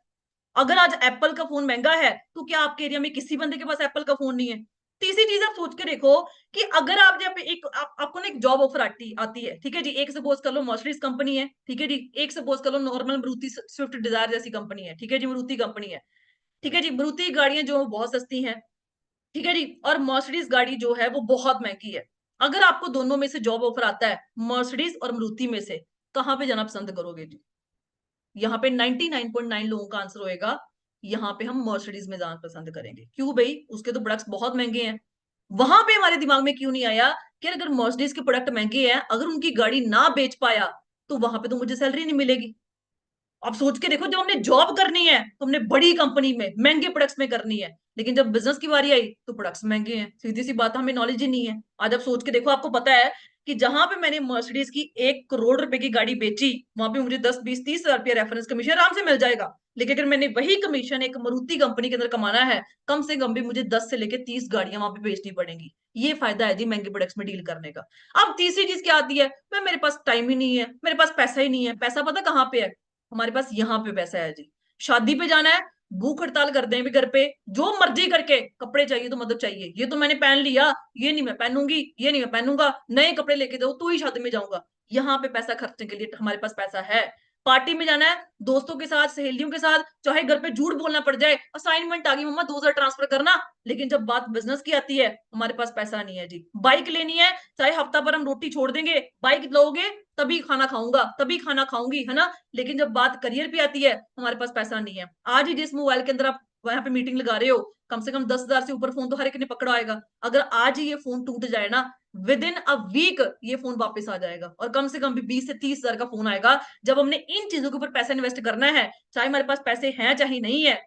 अगर आज एप्पल का फोन महंगा है, तो क्या आपके एरिया में किसी बंदे के पास एप्पल का फोन नहीं है? तीसरी चीज आप सोच के देखो कि अगर आप जब आपको ना एक जॉब ऑफर आती आती है, ठीक है जी, एक सपोज कर लो मर्सिडीज कंपनी है, ठीक है जी, एक सपोज कर लो नॉर्मल मारुति स्विफ्ट डिजायर जैसी कंपनी है, ठीक है जी, मारुति कंपनी है, ठीक है जी, मारुति गाड़ियां जो बहुत सस्ती हैं, ठीक है जी, और मर्सिडीज गाड़ी जो है वो बहुत महंगी है। अगर आपको दोनों में से जॉब ऑफर आता है, मर्सिडीज और मारुति में से, कहाँ पे जाना पसंद करोगे जी? यहाँ पे 99.9 लोगों का आंसर होएगा, यहाँ पे हम मर्सिडीज में जाना पसंद करेंगे। क्यों भाई, उसके तो प्रोडक्ट्स बहुत महंगे हैं। वहां पे हमारे दिमाग में क्यों नहीं आया कि अगर मर्सिडीज के प्रोडक्ट महंगे हैं, अगर उनकी गाड़ी ना बेच पाया तो वहां पे तो मुझे सैलरी नहीं मिलेगी। आप सोच के देखो, जब हमने जॉब करनी है तो हमने बड़ी कंपनी में महंगे प्रोडक्ट्स में करनी है, लेकिन जब बिजनेस की बारी आई तो प्रोडक्ट्स महंगे हैं। सीधी सी बात है, हमें नॉलेज ही नहीं है। आज आप सोच के देखो, आपको पता है कि जहां पे मैंने मर्सिडीज की 1 करोड़ रुपए की गाड़ी बेची, वहां पे मुझे 10 20 30 हजार रुपया रेफरेंस कमीशन आराम से मिल जाएगा। लेकिन अगर मैंने वही कमीशन एक मारुति कंपनी के अंदर कमाना है, कम से कम भी मुझे 10 से लेकर 30 गाड़ियां वहां पे बेचनी पड़ेंगी। ये फायदा है जी महंगे प्रोडक्ट्स में डील करने का। अब तीसरी चीज क्या आती है, मैं मेरे पास टाइम ही नहीं है, मेरे पास पैसा ही नहीं है। पैसा पता कहाँ पे है? हमारे पास यहाँ पे पैसा है जी। शादी पे जाना है, भूख हड़ताल कर दें भी घर पे, जो मर्जी करके कपड़े चाहिए तो मतलब चाहिए, ये तो मैंने पहन लिया, ये नहीं मैं पहनूंगी, ये नहीं मैं पहनूंगा, नए कपड़े लेके दो तो ही शादी में जाऊंगा। यहाँ पे पैसा खर्चने के लिए हमारे पास पैसा है। पार्टी में जाना है दोस्तों के साथ, सहेलियों के साथ, चाहे घर पे झूठ बोलना पड़ जाए, असाइनमेंट आ गई मम्मा 2 हजार ट्रांसफर करना, लेकिन जब बात बिजनेस की आती है हमारे पास पैसा नहीं है जी। बाइक लेनी है, चाहे हफ्ता भर हम रोटी छोड़ देंगे, बाइक लोगे तभी खाना खाऊंगा, तभी खाना खाऊंगी, है ना। लेकिन जब बात करियर पे आती है हमारे पास पैसा नहीं है। आज ही जिस मोबाइल के अंदर आप वहां पे मीटिंग लगा रहे हो, कम से कम 10 हजार से ऊपर फोन तो हर एक ने पकड़ा आएगा। अगर आज ही ये फोन टूट जाए ना, विद इन अ वीक ये फोन वापस आ जाएगा, और कम से कम भी 20 से 30 हजार का फोन आएगा। जब हमने इन चीजों के ऊपर पैसा इन्वेस्ट करना है, चाहे हमारे पास पैसे हैं चाहे नहीं है,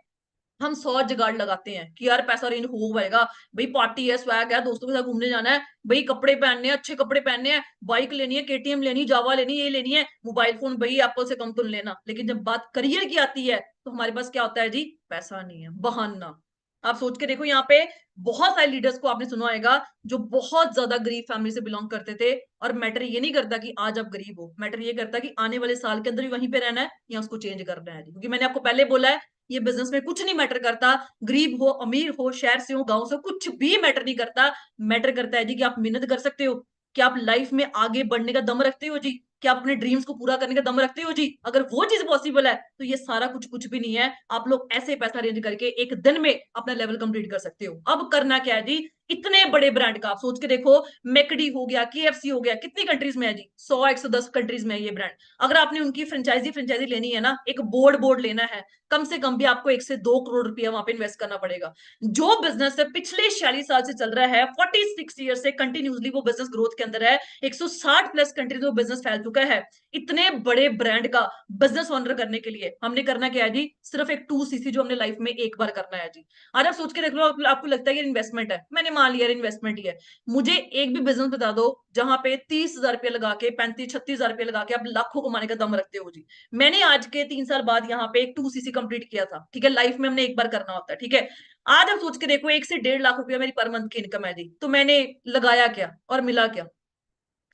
हम 100 जुगाड़ लगाते हैं कि यार पैसा रेंज हो पाएगा। भाई पार्टी है, स्वैग है, दोस्तों के साथ घूमने जाना है, भाई कपड़े पहनने हैं, अच्छे कपड़े पहनने हैं, बाइक लेनी है, केटीएम लेनी, जावा लेनी, ये लेनी है, मोबाइल फोन भाई एप्पल से कम तो नहीं लेना। लेकिन जब बात करियर की आती है तो हमारे पास क्या होता है जी? पैसा नहीं है, बहाना। आप सोच के देखो, यहाँ पे बहुत सारे लीडर्स को आपने सुना होगा जो बहुत ज्यादा गरीब फैमिली से बिलोंग करते थे। और मैटर ये नहीं करता कि आज आप गरीब हो, मैटर ये करता कि आने वाले साल के अंदर भी वहीं पे रहना है या उसको चेंज करना है। क्योंकि मैंने आपको पहले बोला है, ये बिजनेस में कुछ नहीं मैटर करता, गरीब हो अमीर हो, शहर से हो गांव से, कुछ भी मैटर नहीं करता। मैटर करता है जी कि आप मेहनत कर सकते हो, कि आप लाइफ में आगे बढ़ने का दम रखते हो जी, कि आप अपने ड्रीम्स को पूरा करने का दम रखते हो जी। अगर वो चीज पॉसिबल है तो ये सारा कुछ कुछ भी नहीं है। आप लोग ऐसे पैसा अरेंज करके एक दिन में अपना लेवल कंप्लीट कर सकते हो। अब करना क्या है जी? इतने बड़े ब्रांड का आप सोच के देखो, मैकडी हो गया, केएफसी हो गया, कितनी कंट्रीज में है जी? 100 110 कंट्रीज में है ये ब्रांड। अगर आपने उनकी फ्रेंचाइजी फ्रेंचाइजी लेनी है ना, एक बोर्ड बोर्ड लेना है, कम से कम भी आपको 1 से 2 करोड़ रुपया वहां पे इन्वेस्ट करना पड़ेगा। जो बिजनेस है पिछले 46 साल से चल रहा है, 46 ईयर से कंटिन्यूसली वो बिजनेस ग्रोथ के अंदर है, 160 प्लस कंट्रीज में बिजनेस फैल चुका है। इतने बड़े ब्रांड का बिजनेस ऑनर करने के लिए हमने करना क्या है जी? सिर्फ एक 2cc जो हमने लाइफ में एक बार करना है जी। आज आप सोच के देख लो, आपको लगता है कि इन्वेस्टमेंट है, मैंने मान लिया इन्वेस्टमेंट ही है। मुझे एक भी बिजनेस बता दो जहां पे 30 हजार रुपया लगा के, 35 36 हजार रुपया लगा के आप लाखों कमाने का दम रखते हो जी। मैंने आज के 3 साल बाद यहाँ पे एक 2cc कंप्लीट किया था, ठीक है, लाइफ में हमने एक बार करना होता है, ठीक है। आज आप सोच के देखो, 1 से 1.5 लाख रुपया मेरी पर मंथ की इनकम है जी, तो मैंने लगाया क्या और मिला क्या?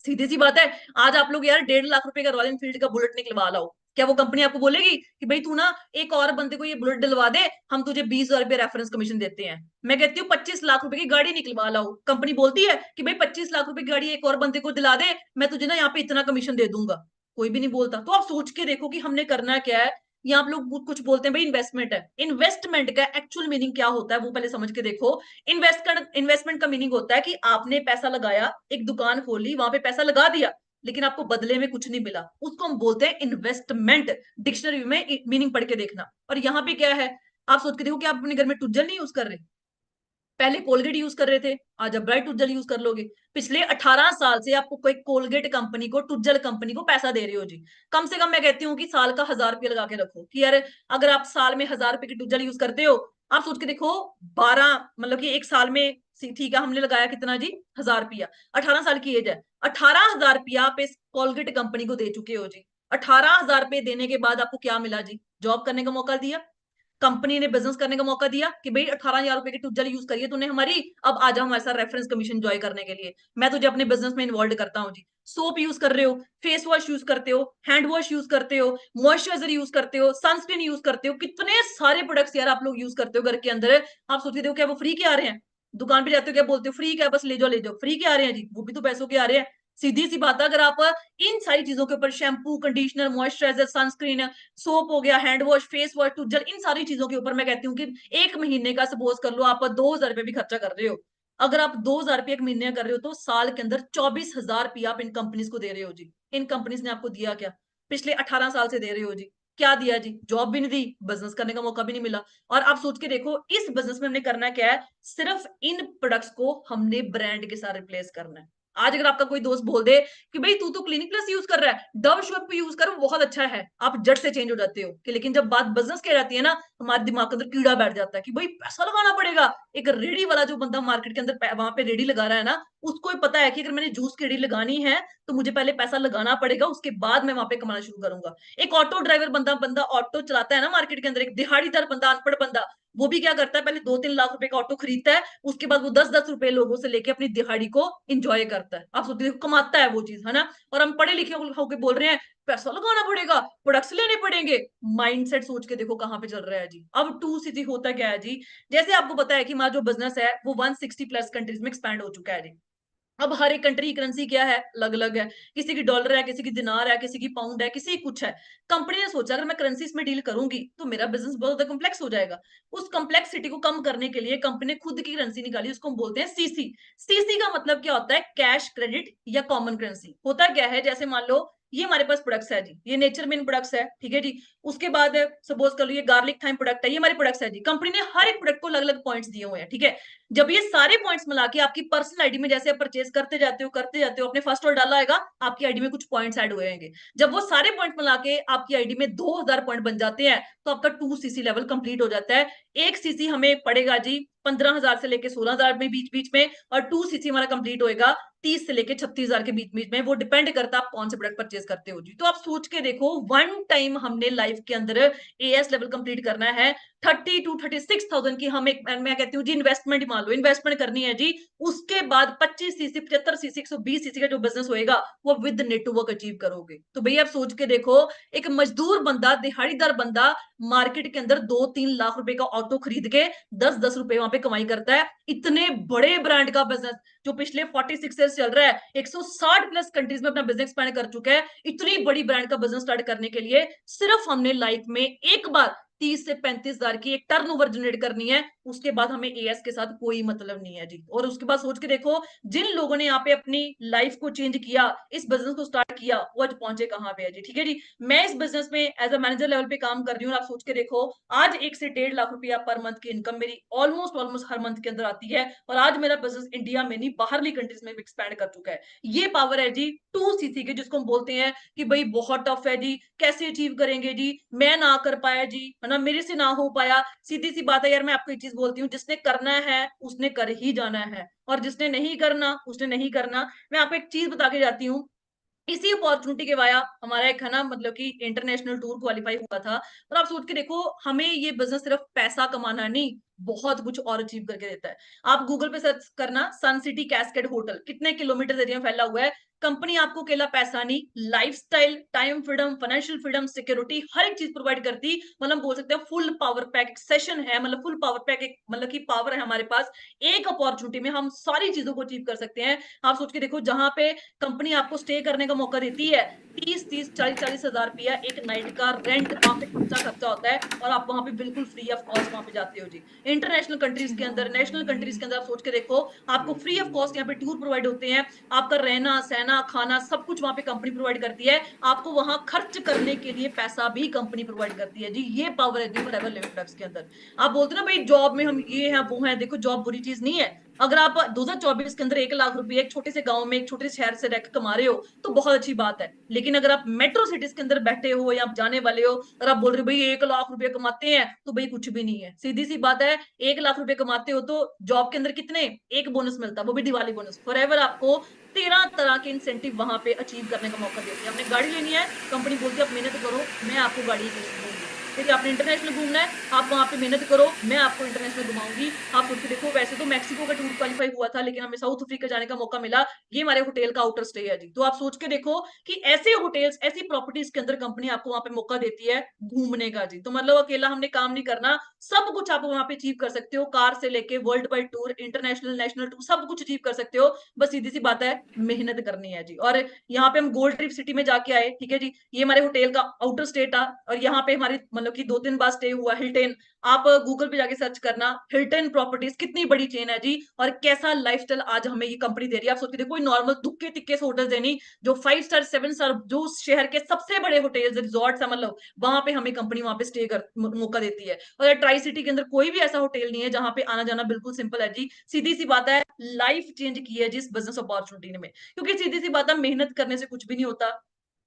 सीधी सी बात है। आज आप लोग यार 1.5 लाख रुपए का रॉयल एनफील्ड का बुलेट निकलवा लाओ, क्या वो कंपनी आपको बोलेगी कि भाई तू ना एक और बंदे को ये बुलेट दिलवा दे, हम तुझे 20 हजार रुपये रेफरेंस कमीशन देते हैं? मैं कहती हूँ 25 लाख रुपए की गाड़ी निकलवा लाओ, कंपनी बोलती है कि भाई 25 लाख रुपए की गाड़ी एक और बंदे को दिला दे, मैं तुझे ना यहाँ पे इतना कमीशन दे दूंगा। कोई भी नहीं बोलता। तो आप सोच के देखो कि हमने करना क्या है। यहाँ आप लोग कुछ बोलते हैं भाई इन्वेस्टमेंट है, इन्वेस्टमेंट का एक्चुअल मीनिंग क्या होता है वो पहले समझ के देखो। इन्वेस्टमेंट का मीनिंग होता है कि आपने पैसा लगाया, एक दुकान खोली, वहां पे पैसा लगा दिया, लेकिन आपको बदले में कुछ नहीं मिला, उसको हम बोलते हैं इन्वेस्टमेंट। डिक्शनरी में मीनिंग पढ़ के देखना। और यहाँ पे क्या है, आप सोच के देखो कि आप अपने घर में टूथजेल नहीं यूज कर रहे, पहले कोलगेट यूज कर रहे थे, आज आप ब्राइट टूथजेल यूज कर लोगे। पिछले 18 साल से आपको कोई कोलगेट कंपनी को, टूथजेल कंपनी को पैसा दे रहे हो जी। कम से कम मैं कहती हूँ कि साल का 1000 रुपया लगा के रखो, कि यार अगर आप साल में 1000 रुपए की टूथजेल यूज करते हो, आप सोच के देखो 12 मतलब कि एक साल में, ठीक है हमने लगाया कितना जी? 1000 रुपया। 18 साल की एज है, 18 हजार रुपया आप इस कोलगेट कंपनी को दे चुके हो जी। 18 हजार रुपये देने के बाद आपको क्या मिला जी? जॉब करने का मौका दिया, कंपनी ने बिजनेस करने का मौका दिया कि भाई 18 हजार रुपए की टूथजेल यूज करिए तूने हमारी, अब आ जाओ हमारे साथ रेफरेंस कमीशन जॉय करने के लिए, मैं तुझे अपने बिजनेस में इन्वॉल्व करता हूँ जी। सोप यूज कर रहे हो, फेस वॉश यूज करते हो, हैंड वॉश यूज करते हो, मॉइस्चराइजर यूज करते हो, सनस्क्रीन यूज करते हो, कितने सारे प्रोडक्ट्स यार आप लोग यूज करते हो घर के अंदर। आप सोचते हो क्या वो फ्री के आ रहे हैं? दुकान पे जाते हो क्या बोलते हो? फ्री क्या, बस ले जाओ ले जाओ, फ्री के आ रहे हैं जी? वो भी तो पैसों के आ रहे हैं। सीधी सी बात है, अगर आप इन सारी चीजों के ऊपर, shampoo, conditioner, moisturiser, sunscreen, soap हो गया, हैंड वॉश, फेस वॉश, टूथजेल, इन सारी चीजों के ऊपर मैं कहती हूँ कि एक महीने का सपोज कर लो आप 2000 रुपए भी खर्चा कर रहे हो। अगर आप 2000 रुपये एक महीने का कर रहे हो तो साल के अंदर 24 हजार रुपया आप इन कंपनीज को दे रहे हो जी। इन कंपनीज ने आपको दिया क्या? पिछले 18 साल से दे रहे हो जी। क्या दिया जी? जॉब भी नहीं दी, बिजनेस करने का मौका भी नहीं मिला। और आप सोच के देखो, इस बिजनेस में हमने करना क्या है? सिर्फ इन प्रोडक्ट्स को हमने ब्रांड के साथ रिप्लेस करना है। आज अगर आपका कोई दोस्त बोल दे कि भाई तू तो क्लिनिक प्लस यूज कर रहा है, डव शैम्पू यूज कर, बहुत अच्छा है, आप जट से चेंज हो जाते हो। कि लेकिन जब बात बिजनेस की जाती है ना, हमारे दिमाग के अंदर कीड़ा बैठ जाता है कि भाई पैसा लगाना पड़ेगा। एक रेडी वाला जो बंदा मार्केट के अंदर वहां पे रेडी लगा रहा है ना, उसको ही पता है कि अगर मैंने जूस की रेडी लगानी है तो मुझे पहले पैसा लगाना पड़ेगा, उसके बाद मैं वहां पे कमाना शुरू करूंगा। एक ऑटो ड्राइवर बंदा बंदा ऑटो चलाता है ना मार्केट के अंदर, एक दिहाड़ीदार बंदा, अनपढ़ बंदा, वो भी क्या करता है? पहले 2-3 लाख रुपए का ऑटो खरीदता है, उसके बाद वो 10-10 रुपए लोगों से लेके अपनी दिहाड़ी को इंजॉय करता है। आप सोचिए, कमाता है वो चीज, है ना? और हम पढ़े लिखे होके बोल रहे हैं पैसा लगाना पड़ेगा, प्रोडक्ट्स लेने पड़ेंगे। माइंडसेट सोच के देखो कहां पे चल रहा है जी। अब टू सीधी होता क्या है जी? जैसे आपको पता है कि हमारा जो बिजनेस है वो 160 प्लस कंट्रीज में एक्सपैंड हो चुका है जी। अब हर एक कंट्री की करेंसी क्या है? अलग अलग है। किसी की डॉलर है, किसी की दिनार है, किसी की पाउंड है, किसी की कुछ है। कंपनी ने सोचा अगर मैं करेंसीज में डील करूंगी तो मेरा बिजनेस बहुत ज्यादा कॉम्प्लेक्स हो जाएगा। उस कॉम्प्लेक्सिटी को कम करने के लिए कंपनी ने खुद की करेंसी निकाली, उसको हम बोलते हैं सीसी। सीसी का मतलब क्या होता है? कैश, क्रेडिट या कॉमन करेंसी। होता क्या है? जैसे मान लो ये हमारे पास प्रोडक्ट्स है जी, ये नेचर मेन प्रोडक्ट्स है, ठीक है जी। उसके बाद सपोज कर लो ये गार्लिक थाइम प्रोडक्ट है, ये हमारे प्रोडक्ट्स है जी। कंपनी ने हर एक प्रोडक्ट को अलग अलग पॉइंट्स दिए हुए हैं, ठीक है। जब ये सारे पॉइंट्स मिला के आपकी पर्सनल आईडी में जैसे आप परचेज करते जाते हो अपने फर्स्ट ऑर्डर डाला आएगा, आपकी आईडी में कुछ पॉइंट्स ऐड होएंगे। जब वो सारे पॉइंट मिला के आपकी आईडी में 2000 पॉइंट बन जाते हैं, तो आपका 2 सीसी लेवल कंप्लीट हो जाता है। एक सीसी हमें पड़ेगा जी 15,000 से लेके 16,000 में बीच बीच में, और 2 सीसी हमारा कंप्लीट होएगा 30 से लेके 36,000 के बीच बीच में। वो डिपेंड करता है आप कौन से प्रोडक्ट परचेज करते हो जी। तो आप सोच के देखो, वन टाइम हमने लाइफ के अंदर एएस लेवल कंप्लीट करना है। 30 to 36,000 की हम एक, मैं कहती हूँ जी, इन्वेस्टमेंट मान लो, इन्वेस्टमेंट करनी है जी। उसके बाद 25 सीसी, 75 सीसी, 120 सीसी का जो बिजनेस होएगा वो विद नेटवर्क अचीव करोगे। तो भैया आप सोच के देखो, एक मजदूर बंदा, दिहाड़ीदार बंदा मार्केट के अंदर 2-3 लाख रुपए का ऑटो खरीद के 10-10 रुपए वहां पे कमाई करता है। इतने बड़े ब्रांड का बिजनेस जो पिछले 46 ईयर्स चल रहा है, 160 प्लस कंट्रीज में अपना बिजनेस एक्सपैंड कर चुका है। इतनी बड़ी ब्रांड का बिजनेस स्टार्ट करने के लिए सिर्फ हमने लाइफ में एक बार 30 से 35 हजार की एक टर्नओवर जनरेट करनी है। उसके बाद हमें एएस के साथ कोई मतलब नहीं है जी। और उसके बाद सोच के देखो, जिन लोगों ने यहाँ पे अपनी लाइफ को चेंज किया, इस बिजनेस को स्टार्ट किया, वो आज पहुंचे कहाँ पे है जी। ठीक है जी। मैं इस बिजनेस में एज अ मैनेजर लेवल पे काम कर रही हूँ। आप सोच के देखो, आज 1 से 1.5 लाख रुपया पर मंथ की इनकम मेरी ऑलमोस्ट ऑलमोस्ट हर मंथ के अंदर आती है। और आज मेरा बिजनेस इंडिया में नहीं, बाहरली कंट्रीज में भी एक्सपैंड कर चुका है। ये पावर है जी 2 सीसी की, जिसको हम बोलते हैं कि भाई बहुत टफ है जी, कैसे अचीव करेंगे जी, मैं ना कर पाया जी, है ना, मेरे से ना हो पाया। सीधी सी बात है यार, मैं आपको एक चीज बोलती हूँ, जिसने करना है उसने कर ही जाना है, और जिसने नहीं करना उसने नहीं करना। मैं आपको एक चीज बता के जाती हूँ। इसी अपॉर्चुनिटी के वाया हमारा एक है ना, मतलब कि इंटरनेशनल टूर क्वालिफाई हुआ था। और आप सोच के देखो, हमें ये बिजनेस सिर्फ पैसा कमाना नहीं, बहुत कुछ और अचीव करके देता है। आप गूगल पे सर्च करना, सन सिटी कैस्केड होटल कितने किलोमीटर एरिया में फैला हुआ है। कंपनी आपको अकेला पैसा नहीं, lifestyle, time freedom, financial freedom, security, हर एक चीज प्रोवाइड करती। मतलब बोल सकते हैं फुल पावर पैक एक सेशन है, मतलब फुल पावर पैक एक, मतलब की पावर है हमारे पास। एक अपॉर्चुनिटी में हम सारी चीजों को अचीव कर सकते हैं। आप सोच के देखो, जहां पे कंपनी आपको स्टे करने का मौका देती है, 30-40 हजार रुपया एक नाइट का रेंट वहां पे खर्चा होता है, और आप वहां पे बिल्कुल फ्री ऑफ कॉस्ट वहां पे जाते हो जी। इंटरनेशनल कंट्रीज के अंदर, नेशनल कंट्रीज के अंदर आप सोच के देखो, आपको फ्री ऑफ कॉस्ट यहाँ पे टूर प्रोवाइड होते हैं। आपका रहना सहना खाना सब कुछ वहां पे कंपनी प्रोवाइड करती है। आपको वहां खर्च करने के लिए पैसा भी कंपनी प्रोवाइड करती है जी। ये पावर है जी फॉरएवर लिविंग प्रोडक्ट्स के अंदर। आप बोलते ना भाई जॉब में हम ये है वो है, देखो जॉब बुरी चीज नहीं है। अगर आप 2024 के अंदर 1 लाख रुपए एक छोटे से गांव में, एक छोटे से शहर से रहकर कमा रहे हो, तो बहुत अच्छी बात है। लेकिन अगर आप मेट्रो सिटीज के अंदर बैठे हो या आप जाने वाले हो, और आप बोल रहे हो भाई 1 लाख रुपए कमाते हैं, तो भाई कुछ भी नहीं है। सीधी सी बात है, 1 लाख रुपए कमाते हो तो जॉब के अंदर कितने, एक बोनस मिलता है, वो भी दिवाली बोनस। फॉरएवर आपको 13 तरह के इंसेंटिव वहां पे अचीव करने का मौका देती है। आपने गाड़ी लेनी है, कंपनी बोलती है आप मेहनत करो, मैं आपको गाड़ी दूंगी। फिर आपने इंटरनेशनल घूमना है, आप वहां पे मेहनत करो, मैं आपको इंटरनेशनल घुमाऊंगी। आप सोच के देखो, वैसे तो मैक्सिको का टूर क्वालिफाई हुआ था, लेकिन हमें साउथ अफ्रीका जाने का मौका मिला। ये हमारे होटल का आउटर स्टे है जी। तो आप सोच के देखो कि ऐसे होटल्स, ऐसी प्रॉपर्टीज के अंदर कंपनी आपको वहां पे मौका देती है घूमने का जी। तो मतलब अकेला हमने काम नहीं करना, सब कुछ आप वहां पे अचीव कर सकते हो। कार से लेके world wide tour, international, national tour, सब कुछ अचीव कर सकते हो। बस सीधी सी बात है, मेहनत करनी है जी। और यहाँ पे हम गोल्ड ट्रिप सिटी में जाके आए, ठीक है जी। ये हमारे होटल का आउटर स्टेट था, और यहाँ पे हमारी मतलब मतलब कि 2-3 बार स्टे हुआ हिल्टन। आप गूगल पे जाके सर्च करना हिल्टन प्रॉपर्टीज, कितनी बड़ी चेन है जी, और कैसा लाइफस्टाइल आज हमें ये कंपनी दे रही है। आप सोच के देखो, कोई नॉर्मल दुक्के तिक्के से होटल देनी, जो 5 स्टार 7 स्टार जो शहर के सबसे बड़े होटल्स रिजॉर्ट है, मतलब वहां पे हमें कंपनी वहां पे स्टे कर मौका देती है। और ट्राई सिटी के अंदर कोई भी ऐसा होटल नहीं है जहां पे आना जाना बिल्कुल सिंपल है जी। सीधी सी बात है, लाइफ चेंज की है जिस बिजनेस अपॉर्चुनिटी में, क्योंकि सीधी सी बात है, मेहनत करने से कुछ भी नहीं होता।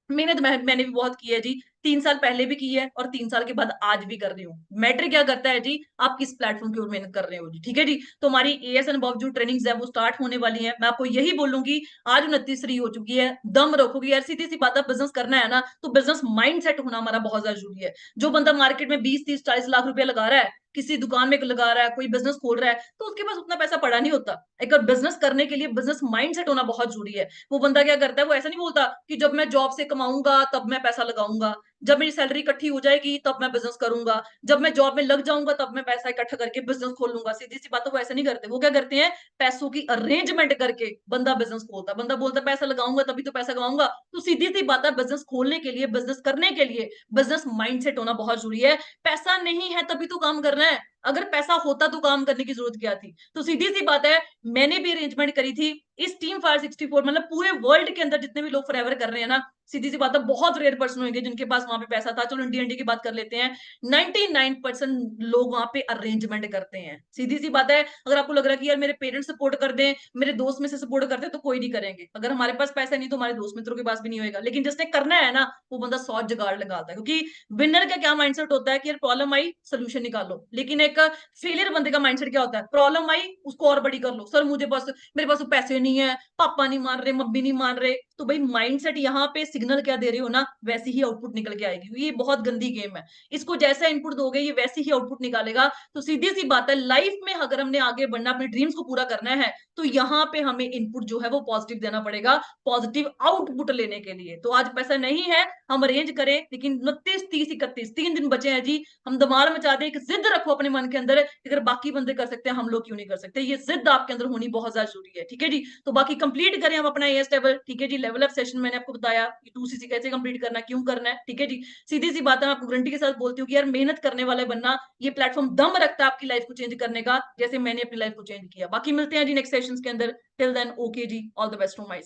मेहनत मैंने भी बहुत की है जी। 3 साल पहले भी की है और 3 साल के बाद आज भी कर रही हूँ। मैटर क्या करता है जी, आप किस प्लेटफॉर्म की ओर मेहनत कर रहे हो जी। ठीक है जी। तो हमारी एएस एंड अबव जो ट्रेनिंग्स है वो स्टार्ट होने वाली है। मैं आपको यही बोलूंगी, आज 29 हो चुकी है, दम रखोगी यार। सीधी सी बात है, बिजनेस करना है ना तो बिजनेस माइंड सेट होना हमारा बहुत ज्यादा जरूरी है। जो बंदा मार्केट में 20-30-40 लाख रुपया लगा रहा है, किसी दुकान में लगा रहा है, कोई बिजनेस खोल रहा है, तो उसके पास उतना पैसा पड़ा नहीं होता। एक बिजनेस करने के लिए बिजनेस माइंड सेट होना बहुत जरूरी है। वो बंदा क्या करता है, वो ऐसा नहीं बोलता कि जब मैं जॉब से कमाऊंगा तब मैं पैसा लगाऊंगा, जब मेरी सैलरी इकट्ठी हो जाएगी तब मैं बिजनेस करूंगा, जब मैं जॉब में लग जाऊंगा तब मैं पैसा इकट्ठा करके बिजनेस खोल लूंगा। सीधी सी बात है, वो ऐसा नहीं करते। वो क्या करते हैं, पैसों की अरेंजमेंट करके बंदा बिजनेस खोलता है। बंदा बोलता है पैसा लगाऊंगा तभी तो पैसा कमाऊंगा। तो सीधी सी बात है, बिजनेस खोलने के लिए, बिजनेस करने के लिए बिजनेस माइंडसेट होना बहुत जरूरी है। पैसा नहीं है तभी तो काम करना है। अगर पैसा होता तो काम करने की जरूरत क्या थी। तो सीधी सी बात है, मैंने भी अरेंजमेंट करी थी इस टीम फायर 64, मतलब पूरे वर्ल्ड के अंदर जितने भी लोग फॉरएवर कर रहे हैं ना, सीधी सी बात है, बहुत रेयर पर्सन होंगे जिनके पास वहां पे पैसा था। चलो इंडिया इंडिया की बात कर लेते हैं, 99% लोग वहां पे अरेंजमेंट करते हैं। सीधी सी बात है, अगर आपको लग रहा है कि यार मेरे पेरेंट्स सपोर्ट कर दें, मेरे दोस्त में से सपोर्ट करते हैं, तो कोई नहीं करेंगे। अगर हमारे पास पैसा नहीं तो हमारे दोस्त मित्रों के पास भी नहीं होगा। लेकिन जिसने करना है ना, वो बंदा 100 जुगाड़ लगाता है। क्योंकि विनर का क्या माइंडसेट होता है कि यार प्रॉब्लम आई सोल्यूशन निकालो। लेकिन एक फेलियर बंदे का माइंडसेट क्या होता है, प्रॉब्लम आई उसको और बड़ी कर लो। सर मुझे बस, मेरे पास तो पैसे नहीं है, पापा नहीं मान रहे, मम्मी नहीं मान रहे। तो भाई माइंडसेट यहाँ पे सिग्नल क्या दे रहे हो ना, वैसी ही आउटपुट निकल के आएगी। ये बहुत गंदी गेम है। इसको जैसा इनपुट दोगे ये वैसी ही आउटपुट निकालेगा। तो सीधी सी बात है, लाइफ में अगर हमने आगे बढ़ना, अपने ड्रीम्स को पूरा करना है, तो यहाँ पे हमें इनपुट जो है वो पॉजिटिव देना पड़ेगा, पॉजिटिव आउटपुट लेने के लिए। तो आज पैसा नहीं है, हम अरेंज करें। लेकिन 29, 30, 31 3 दिन बचे हैं जी। हम धमाल मचा दे, एक जिद रखो अपने मन के अंदर, अगर बाकी बंदे कर सकते हैं हम लोग क्यों नहीं कर सकते। ये जिद आपके अंदर होनी बहुत ज्यादा जरूरी है। ठीक है जी। तो बाकी कंप्लीट करें हम अपना एएस लेवल। ठीक है जी। लेवल अप सेशन मैंने आपको बताया कि 2सीसी कैसे कंप्लीट करना है, क्यों करना है। ठीक है जी। सीधी सी बात है, मैं आपको गारंटी के साथ बोलती हूँ कि यार मेहनत करने वाले बनना, ये प्लेटफॉर्म दम रखता है आपकी लाइफ को चेंज करने का, जैसे मैंने अपनी लाइफ को चेंज किया। बाकी मिलते हैं जी नेक्स्ट सेशन के अंदर। टिल देन ओके जी, all the best from my side.